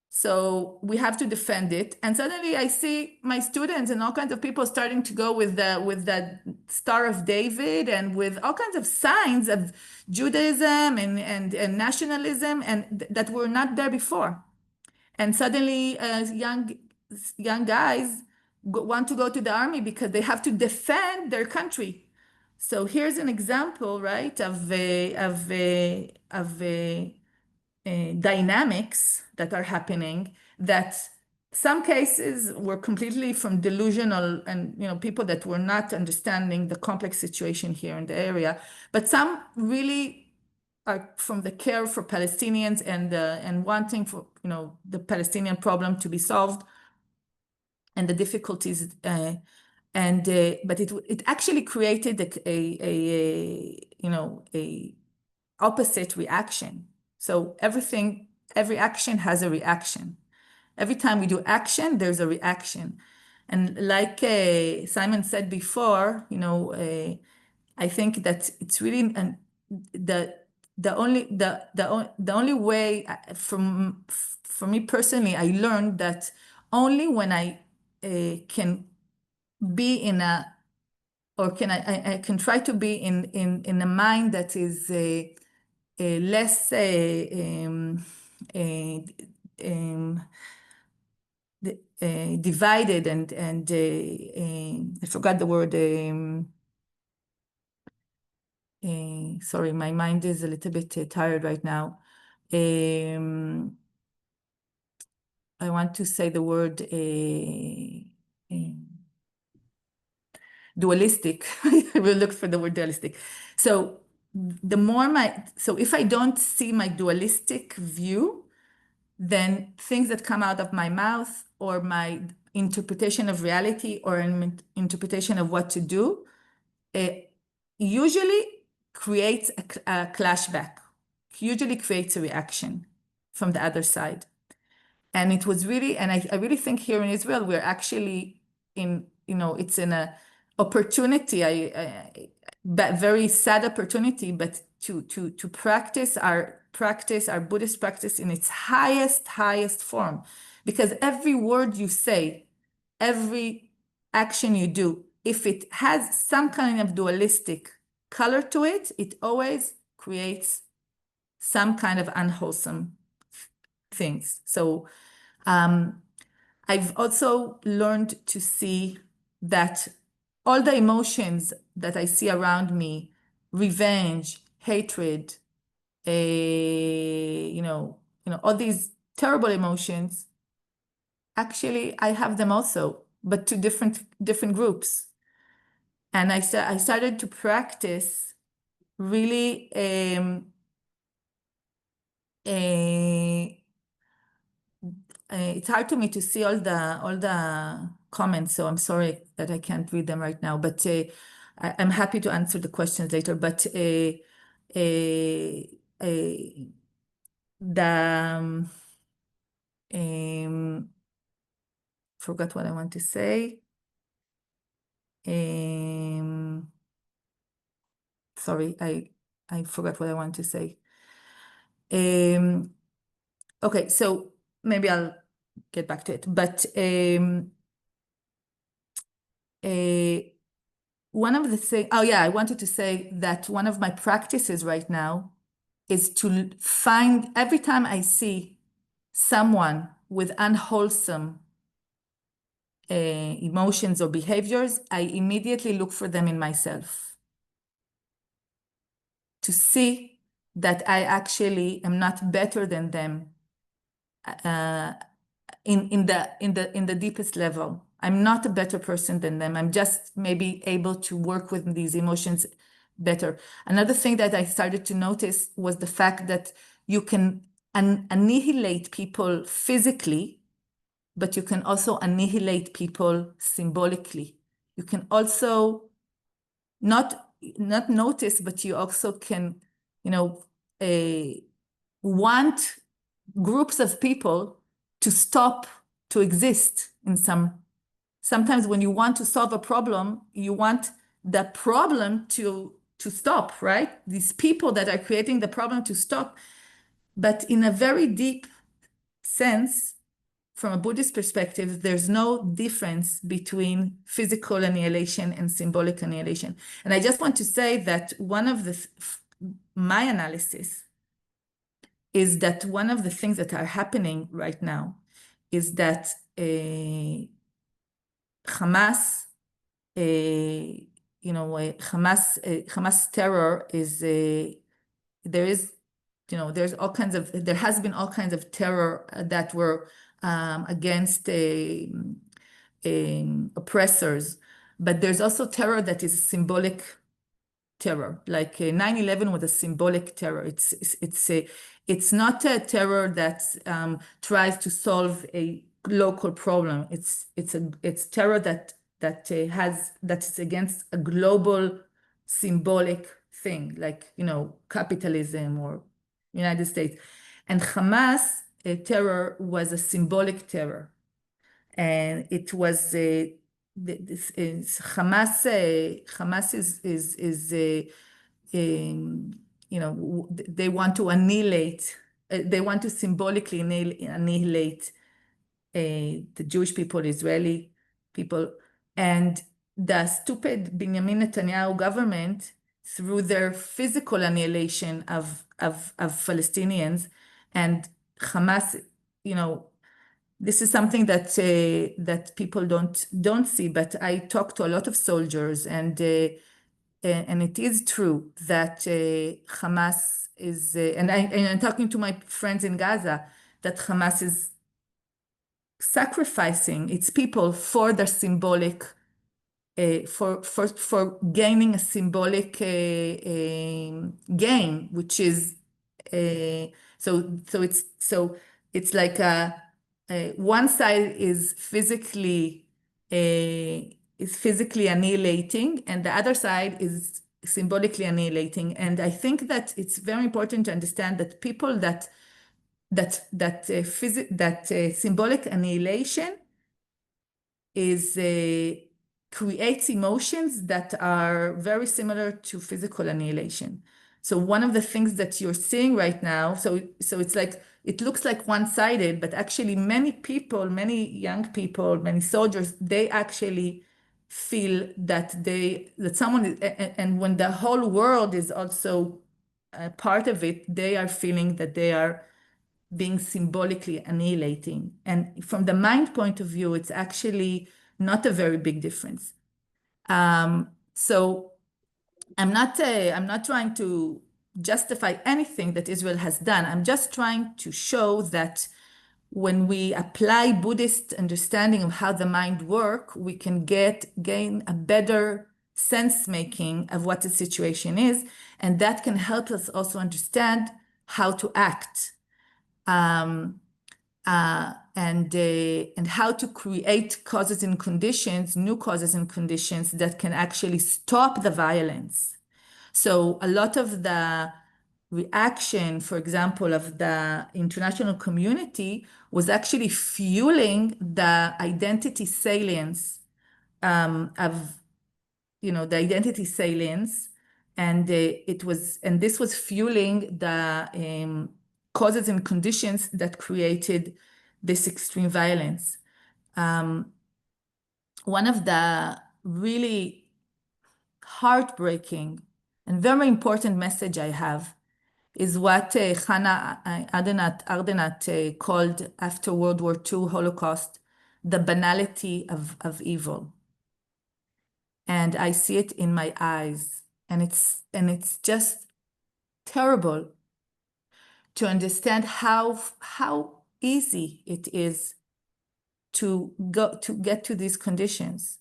So we have to defend it. And suddenly I see my students and all kinds of people starting to go with that Star of David and with all kinds of signs of Judaism and nationalism, and that were not there before. And suddenly young guys want to go to the army because they have to defend their country. So here's an example, right, of dynamics that are happening, that some cases were completely from delusional and people that were not understanding the complex situation here in the area, but some really are from the care for Palestinians and wanting for the Palestinian problem to be solved and the difficulties, but it actually created a opposite reaction. So every action has a reaction. Every time we do action, there's a reaction. And like Simon said before, I think that it's really the only way for me personally, I learned that only when I can be in a, or can I can try to be in a mind that is less divided and I forgot the word. Sorry, my mind is a little bit tired right now. I want to say the word dualistic. I will look for the word dualistic. So if I don't see my dualistic view, then things that come out of my mouth or my interpretation of reality or an interpretation of what to do, it usually creates a clashback, usually creates a reaction from the other side. And it was really, and I really think here in Israel, we're actually it's an opportunity, but very sad opportunity, but to practice our Buddhist practice in its highest form. Because every word you say, every action you do, if it has some kind of dualistic color to it, it always creates some kind of unwholesome things. So I've also learned to see that all the emotions that I see around me, revenge, hatred, all these terrible emotions, actually I have them also, but to different groups. And I started to practice really it's hard to me to see all the comments, so I'm sorry that I can't read them right now. But I'm happy to answer the questions later. But forgot what I want to say. Sorry, I forgot what I want to say. Okay, so maybe I'll get back to it. But one of the things, oh yeah, I wanted to say that one of my practices right now is to find, every time I see someone with unwholesome emotions or behaviors, I immediately look for them in myself to see that I actually am not better than them in the deepest level. I'm not a better person than them. I'm just maybe able to work with these emotions better. Another thing that I started to notice was the fact that you can annihilate people physically, but you can also annihilate people symbolically. You can also not notice, but you also can, want groups of people to stop to exist in sometimes when you want to solve a problem, you want the problem to stop, right? These people that are creating the problem to stop. But in a very deep sense, from a Buddhist perspective, there's no difference between physical annihilation and symbolic annihilation. And I just want to say that one of my analysis is that one of the things that are happening right now is that Hamas, Hamas terror is there's all kinds of, there has been all kinds of terror that were against oppressors, but there's also terror that is symbolic terror. Like 9/11 was a symbolic terror. It's not a terror that tries to solve a local problem. It's terror that's against a global symbolic thing, like capitalism or United States. And Hamas terror was a symbolic terror, and it was this is Hamas. Hamas is they want to annihilate. They want to symbolically annihilate the Jewish people, Israeli people, and the stupid Benjamin Netanyahu government, through their physical annihilation of Palestinians and Hamas. This is something that people don't see, but I talk to a lot of soldiers, and it is true that Hamas is, and I'm talking to my friends in Gaza, that Hamas is sacrificing its people for their symbolic, for gaining a symbolic gain, which is so it's like one side is physically annihilating, and the other side is symbolically annihilating. And I think that it's very important to understand that people that symbolic annihilation is creates emotions that are very similar to physical annihilation. So one of the things that you're seeing right now, so it's like, it looks like one-sided, but actually many people, many young people, many soldiers, they actually feel that someone is, and when the whole world is also a part of it, they are feeling that they are being symbolically annihilating. And from the mind point of view, it's actually not a very big difference. So I'm not trying to justify anything that Israel has done. I'm just trying to show that when we apply Buddhist understanding of how the mind works, we can gain a better sense making of what the situation is, and that can help us also understand how to act. and how to create causes and conditions, new causes and conditions that can actually stop the violence. So a lot of the reaction, for example, of the international community was actually fueling the identity salience of, the identity salience, and this was fueling the causes and conditions that created this extreme violence. One of the really heartbreaking and very important message I have is what Hannah Arendt called after World War II Holocaust, the banality of evil. And I see it in my eyes, and it's just terrible to understand how easy it is to get to these conditions.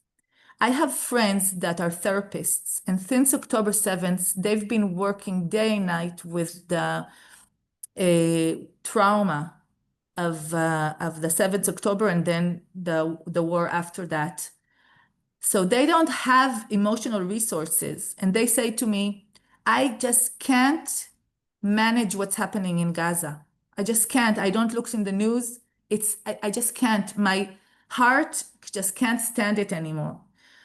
I have friends that are therapists, and since October 7th, they've been working day and night with the trauma of the 7th October and then the war after that. So they don't have emotional resources. And they say to me, I just can't manage what's happening in Gaza. I just can't. I don't look in the news. I just can't. My heart just can't stand it anymore.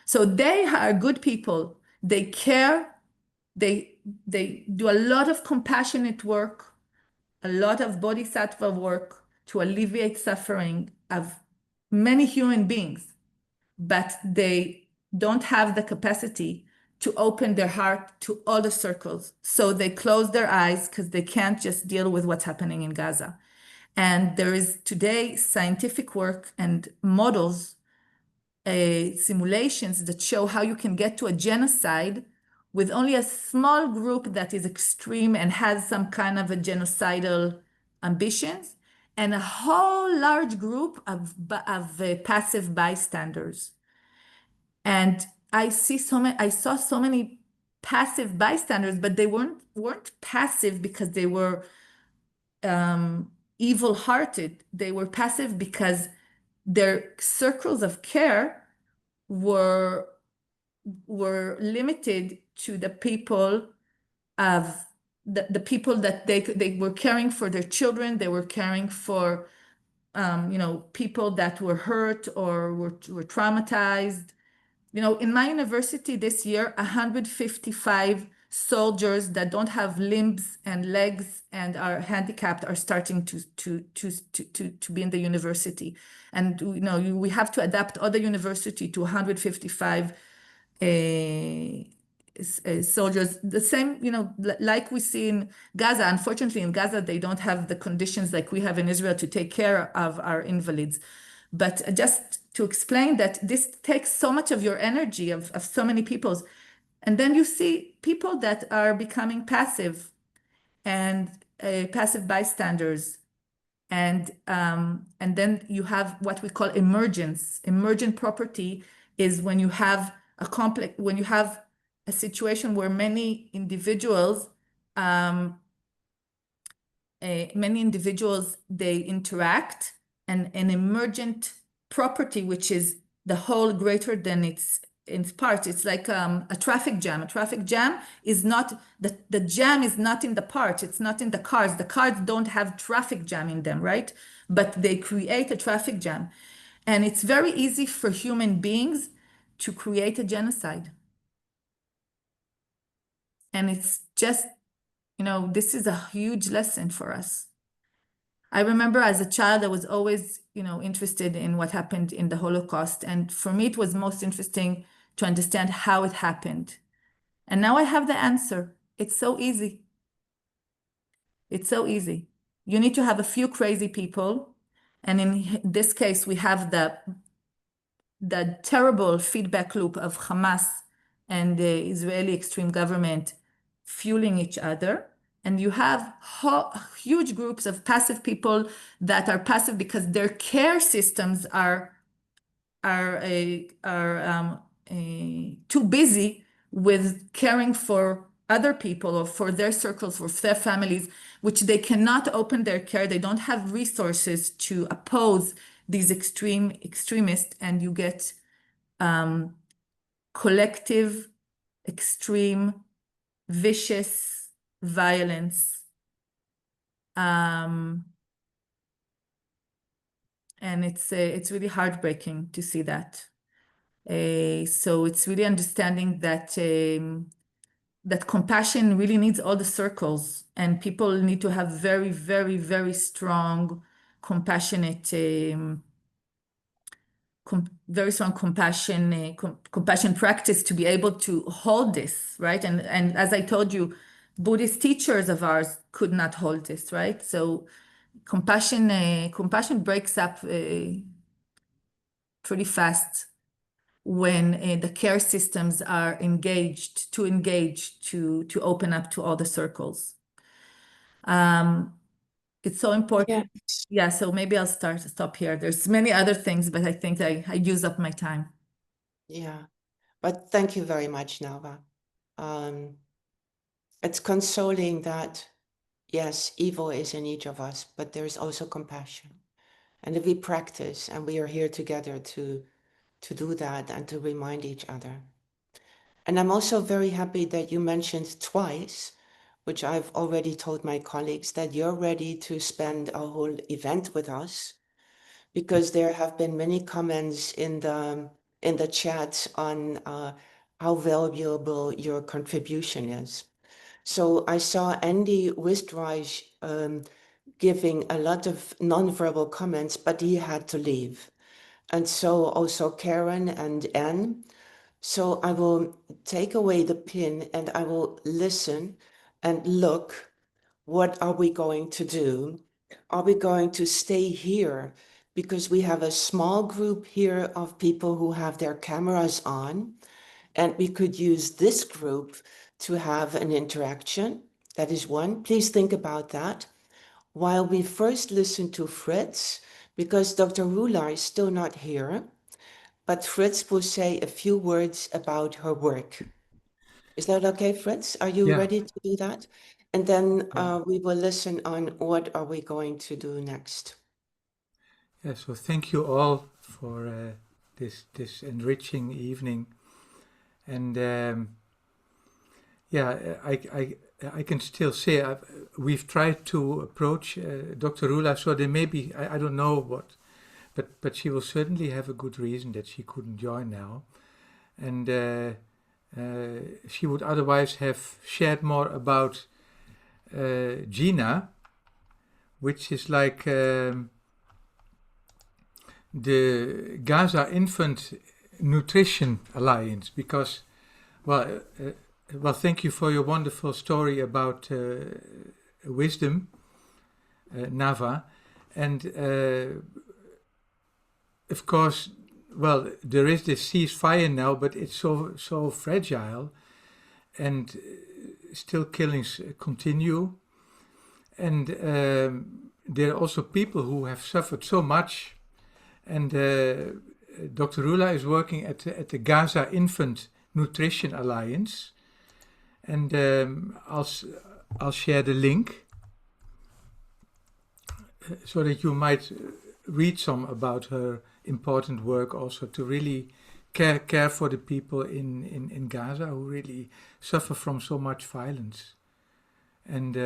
So they are good people. They care. They do a lot of compassionate work, a lot of bodhisattva work to alleviate suffering of many human beings, but they don't have the capacity to open their heart to all the circles. So they close their eyes because they can't just deal with what's happening in Gaza. And there is today scientific work and models, simulations that show how you can get to a genocide with only a small group that is extreme and has some kind of a genocidal ambitions, and a whole large group of passive bystanders. And I saw so many passive bystanders, but they weren't passive because they were evil-hearted. They were passive because their circles of care were limited to the people of the people that they were caring for their children. They were caring for people that were hurt or were traumatized. In my university this year, 155 soldiers that don't have limbs and legs and are handicapped are starting to be in the university. And we have to adapt other university to 155 soldiers. The same, like we see in Gaza. Unfortunately, in Gaza, they don't have the conditions like we have in Israel to take care of our invalids. But just to explain that this takes so much of your energy of so many people's. And then you see people that are becoming passive and passive bystanders. And then you have what we call emergence. Emergent property is when you have a situation where many individuals they interact, and an emergent property, which is the whole greater than its parts. It's like a traffic jam. A traffic jam is not, the jam is not in the parts. It's not in the cars. The cars don't have traffic jam in them, right? But they create a traffic jam. And it's very easy for human beings to create a genocide. And it's just, this is a huge lesson for us. I remember as a child, I was always, interested in what happened in the Holocaust. And for me, it was most interesting to understand how it happened. And now I have the answer. It's so easy. It's so easy. You need to have a few crazy people. And in this case, we have the terrible feedback loop of Hamas and the Israeli extreme government fueling each other. And you have huge groups of passive people that are passive because their care systems are too busy with caring for other people or for their circles, for their families, which they cannot open their care. They don't have resources to oppose these extremists, and you get collective, extreme, vicious violence. And it's really heartbreaking to see that. So it's really understanding that that compassion really needs all the circles, and people need to have very, very, very strong, compassionate, very strong compassion practice to be able to hold this, right? And as I told you, Buddhist teachers of ours could not hold this, right? So compassion breaks up pretty fast when the care systems are engaged to open up to all the circles. It's so important. Yeah, so maybe I'll stop here. There's many other things, but I think I use up my time. Yeah, but thank you very much, Nava. It's consoling that, yes, evil is in each of us, but there is also compassion. And if we practice, and we are here together to do that and to remind each other. And I'm also very happy that you mentioned twice, which I've already told my colleagues, that you're ready to spend a whole event with us, because there have been many comments in the chat on how valuable your contribution is. So I saw Andy Wistraj giving a lot of nonverbal comments, but he had to leave. And so also Karen and Anne. So I will take away the pin and I will listen and look, what are we going to do? Are we going to stay here? Because we have a small group here of people who have their cameras on, and we could use this group to have an interaction. That is one. Please think about that. While we first listen to Fritz, because Dr. Rula is still not here, but Fritz will say a few words about her work. Is that okay, Fritz? Are you ready to do that? And then we will listen on what are we going to do next. Yeah, so thank you all for this enriching evening. And yeah, I can still say we've tried to approach Dr. Rula, so there may be, I don't know what, but she will certainly have a good reason that she couldn't join now. And she would otherwise have shared more about Gina, which is like the Gaza Infant Nutrition Alliance, because, well, thank you for your wonderful story about wisdom, Nava, and of course, well, there is this ceasefire now, but it's so fragile, and still killings continue, and there are also people who have suffered so much. And Dr. Rula is working at the Gaza Infant Nutrition Alliance, and I'll share the link so that you might read some about her important work, also to really care for the people in Gaza who really suffer from so much violence. And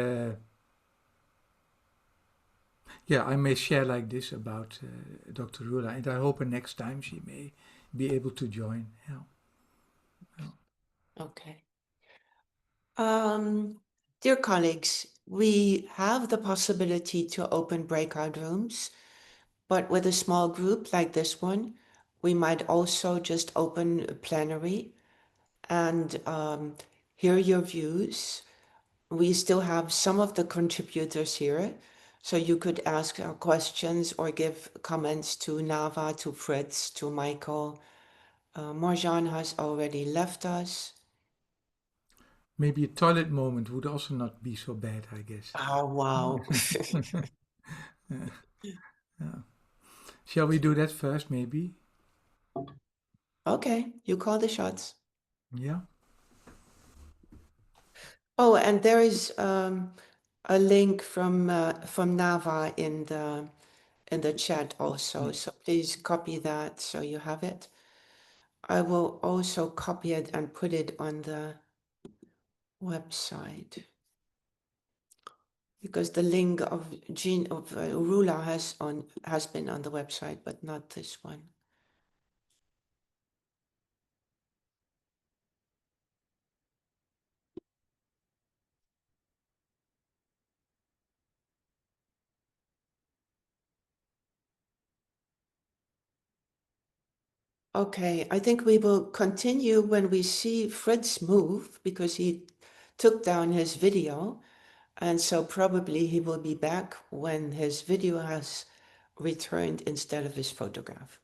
yeah, I may share like this about Dr. Rula, and I hope next time she may be able to join. Yeah. Okay. Dear colleagues, we have the possibility to open breakout rooms, but with a small group like this one, we might also just open a plenary and hear your views. We still have some of the contributors here, so you could ask questions or give comments to Nava, to Fritz, to Michael. Marjan has already left us. Maybe a toilet moment would also not be so bad, I guess. Oh, wow. Yeah. Shall we do that first, maybe? Okay, you call the shots. Yeah. Oh, and there is a link from Nava in the chat also. So please copy that so you have it. I will also copy it and put it on the website because the link of Rula has been on the website, but not this one. Okay, I think we will continue when we see Fritz move because he took down his video. And so probably he will be back when his video has returned instead of his photograph.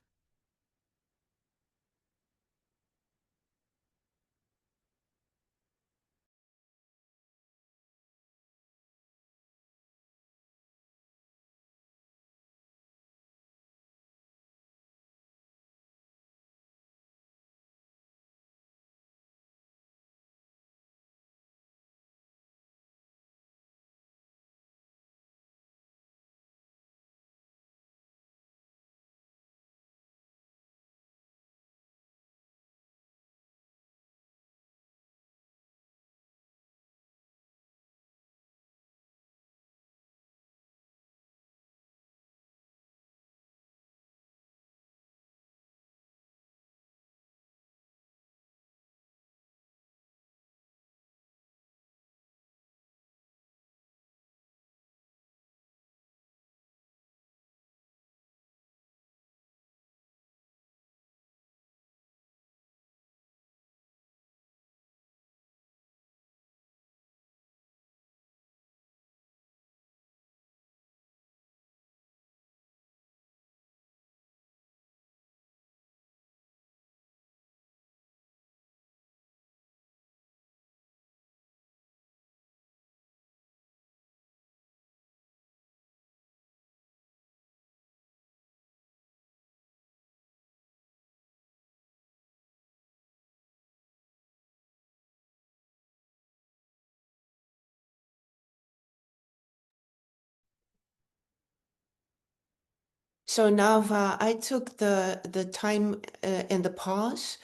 So Nava, I took the time in the pause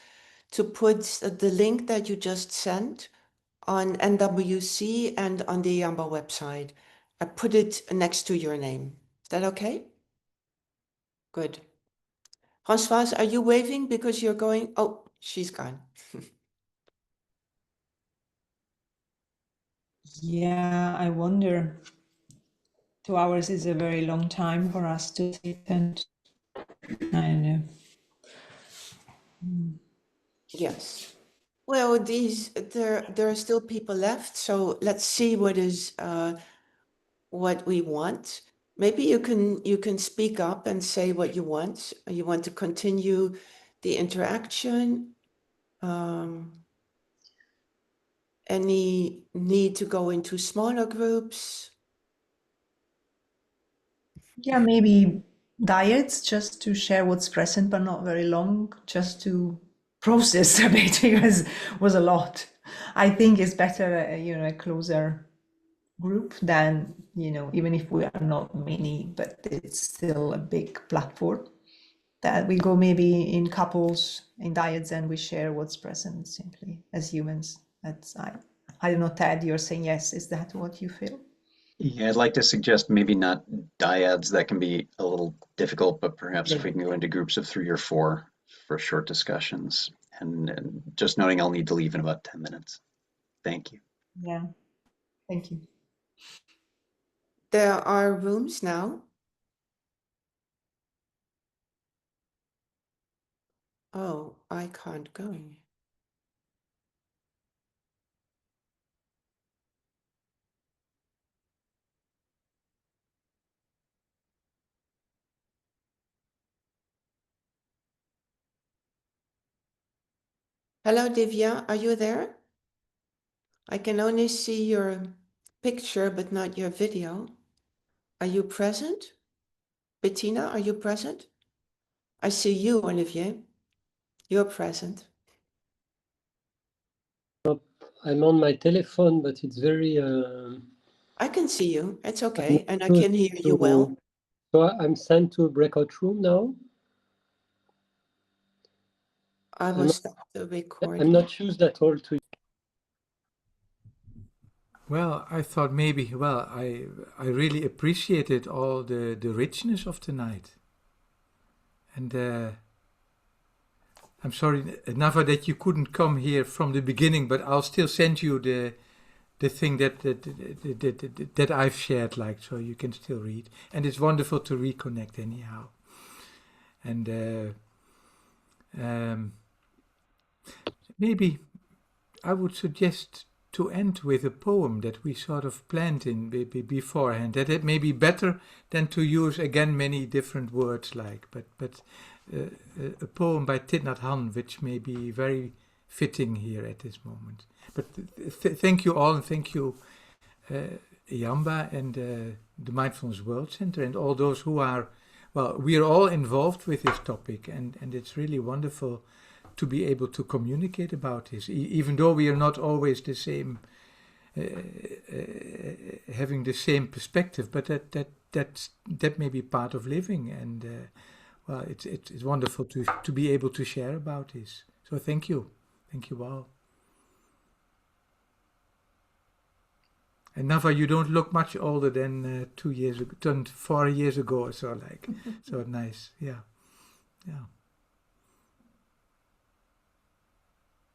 to put the link that you just sent on NWC and on the Yamba website. I put it next to your name. Is that okay? Good. Françoise, are you waving because you're going? Oh, she's gone. Yeah, I wonder. 2 hours is a very long time for us to sit and I know. Yes. Well, there are still people left, so let's see what we want. Maybe you can speak up and say what you want. You want to continue the interaction. Any need to go into smaller groups? Yeah, maybe diets just to share what's present, but not very long, just to process a bit because it was a lot. I think it's better, a closer group than, even if we are not many, but it's still a big platform that we go maybe in couples in diets and we share what's present simply as humans. I don't know, Ted, you're saying yes. Is that what you feel? Yeah, I'd like to suggest maybe not dyads. That can be a little difficult, but perhaps if we can go into groups of 3 or 4 for short discussions. And just noting I'll need to leave in about 10 minutes. Thank you. Yeah, thank you. There are rooms now. Oh, I can't go. Hello, Divya, are you there? I can only see your picture, but not your video. Are you present? Bettina, are you present? I see you, Olivier. You're present. I'm on my telephone, but it's very. I can see you. It's I'm okay. not And I sure can hear you well. So I'm sent to a breakout room now. I will stop the recording. I'm not used at all to. Well, I thought maybe, well, I really appreciated all the richness of tonight. And I'm sorry, Nava, that you couldn't come here from the beginning, but I'll still send you the thing that I've shared, like, so you can still read. And it's wonderful to reconnect anyhow. And maybe I would suggest to end with a poem that we sort of planned in beforehand. That it may be better than to use again many different words, like, but a poem by Thich Nhat Hanh, which may be very fitting here at this moment. But thank you all, and thank you, Yamba and the Mindfulness World Center, and all those who are, well, we are all involved with this topic, and it's really wonderful to be able to communicate about this, even though we are not always the same, having the same perspective, but that may be part of living, and well, it's wonderful to be able to share about this. So thank you all. And Nava, you don't look much older than 2 years ago, than 4 years ago or so, like. So nice, yeah.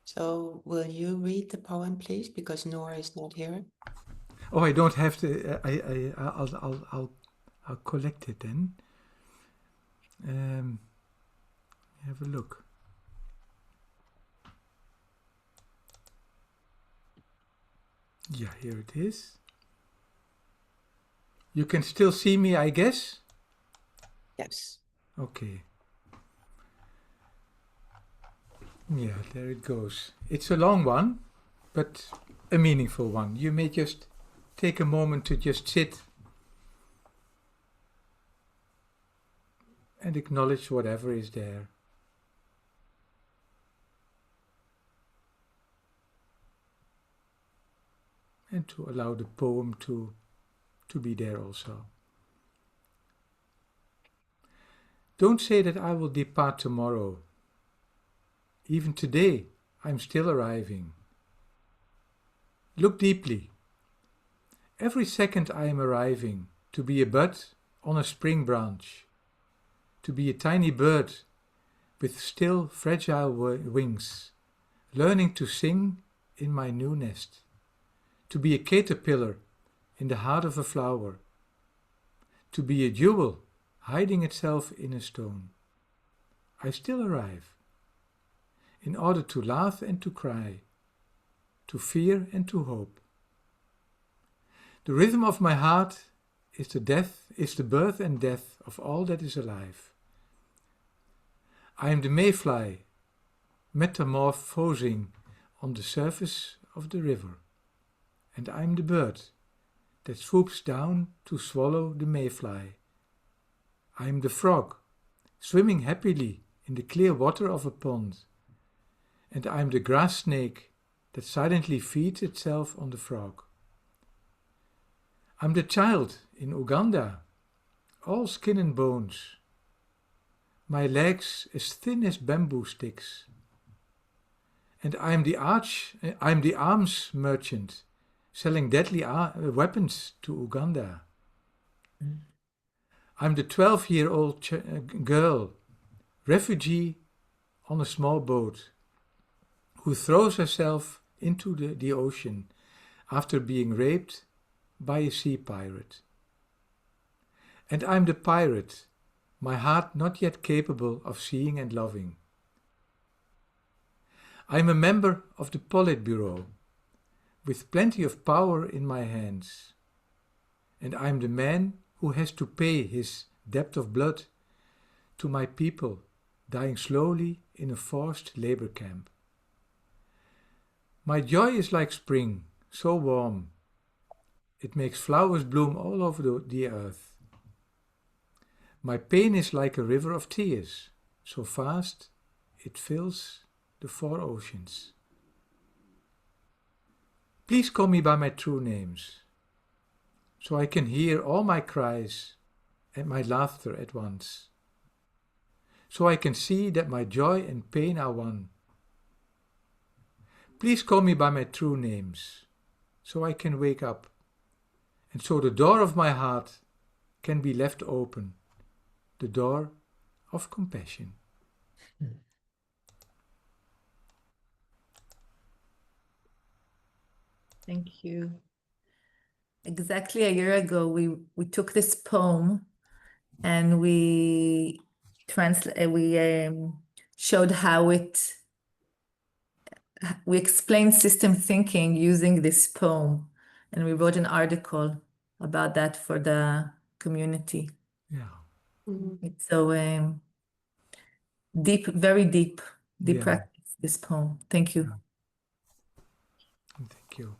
So will you read the poem, please? Because Nora is not here. Oh, I don't have to. I'll collect it then. Have a look. Yeah, here it is. You can still see me, I guess? Yes. Okay. Yeah, there it goes. It's a long one, but a meaningful one. You may just take a moment to just sit and acknowledge whatever is there. And to allow the poem to be there also. Don't say that I will depart tomorrow. Even today, I'm still arriving. Look deeply. Every second I am arriving, to be a bud on a spring branch, to be a tiny bird with still fragile wings, learning to sing in my new nest, to be a caterpillar in the heart of a flower, to be a jewel hiding itself in a stone. I still arrive, in order to laugh and to cry, to fear and to hope. The rhythm of my heart is the birth and death of all that is alive. I am the mayfly, metamorphosing on the surface of the river, and I am the bird that swoops down to swallow the mayfly. I am the frog, swimming happily in the clear water of a pond, and I am the grass snake that silently feeds itself on the frog. I'm the child in Uganda, all skin and bones, my legs as thin as bamboo sticks, and I'm the arms merchant selling deadly weapons to Uganda. I'm the 12-year-old girl, refugee on a small boat, who throws herself into the ocean after being raped by a sea pirate. And I'm the pirate, my heart not yet capable of seeing and loving. I'm a member of the Politburo, with plenty of power in my hands, and I'm the man who has to pay his debt of blood to my people dying slowly in a forced labor camp. My joy is like spring, so warm, it makes flowers bloom all over the earth. My pain is like a river of tears, so fast it fills the 4 oceans. Please call me by my true names, so I can hear all my cries and my laughter at once, so I can see that my joy and pain are one. Please call me by my true names, so I can wake up, and so the door of my heart can be left open, the door of compassion. Thank you. Exactly a year ago, we took this poem and we showed how we explained system thinking using this poem, and we wrote an article about that for the community. Yeah. It's so deep, very deep Yeah. practice, this poem. Thank you. Thank you.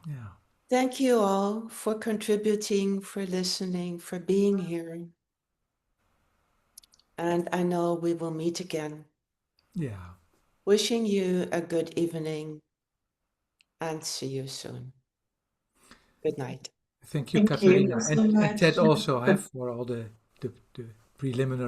Yeah. Thank you all for contributing, for listening, for being here. And I know we will meet again. Yeah. Wishing you a good evening and see you soon. Good night. Thank you, Thank you Katarina. so And much. Ted also, for all the preliminary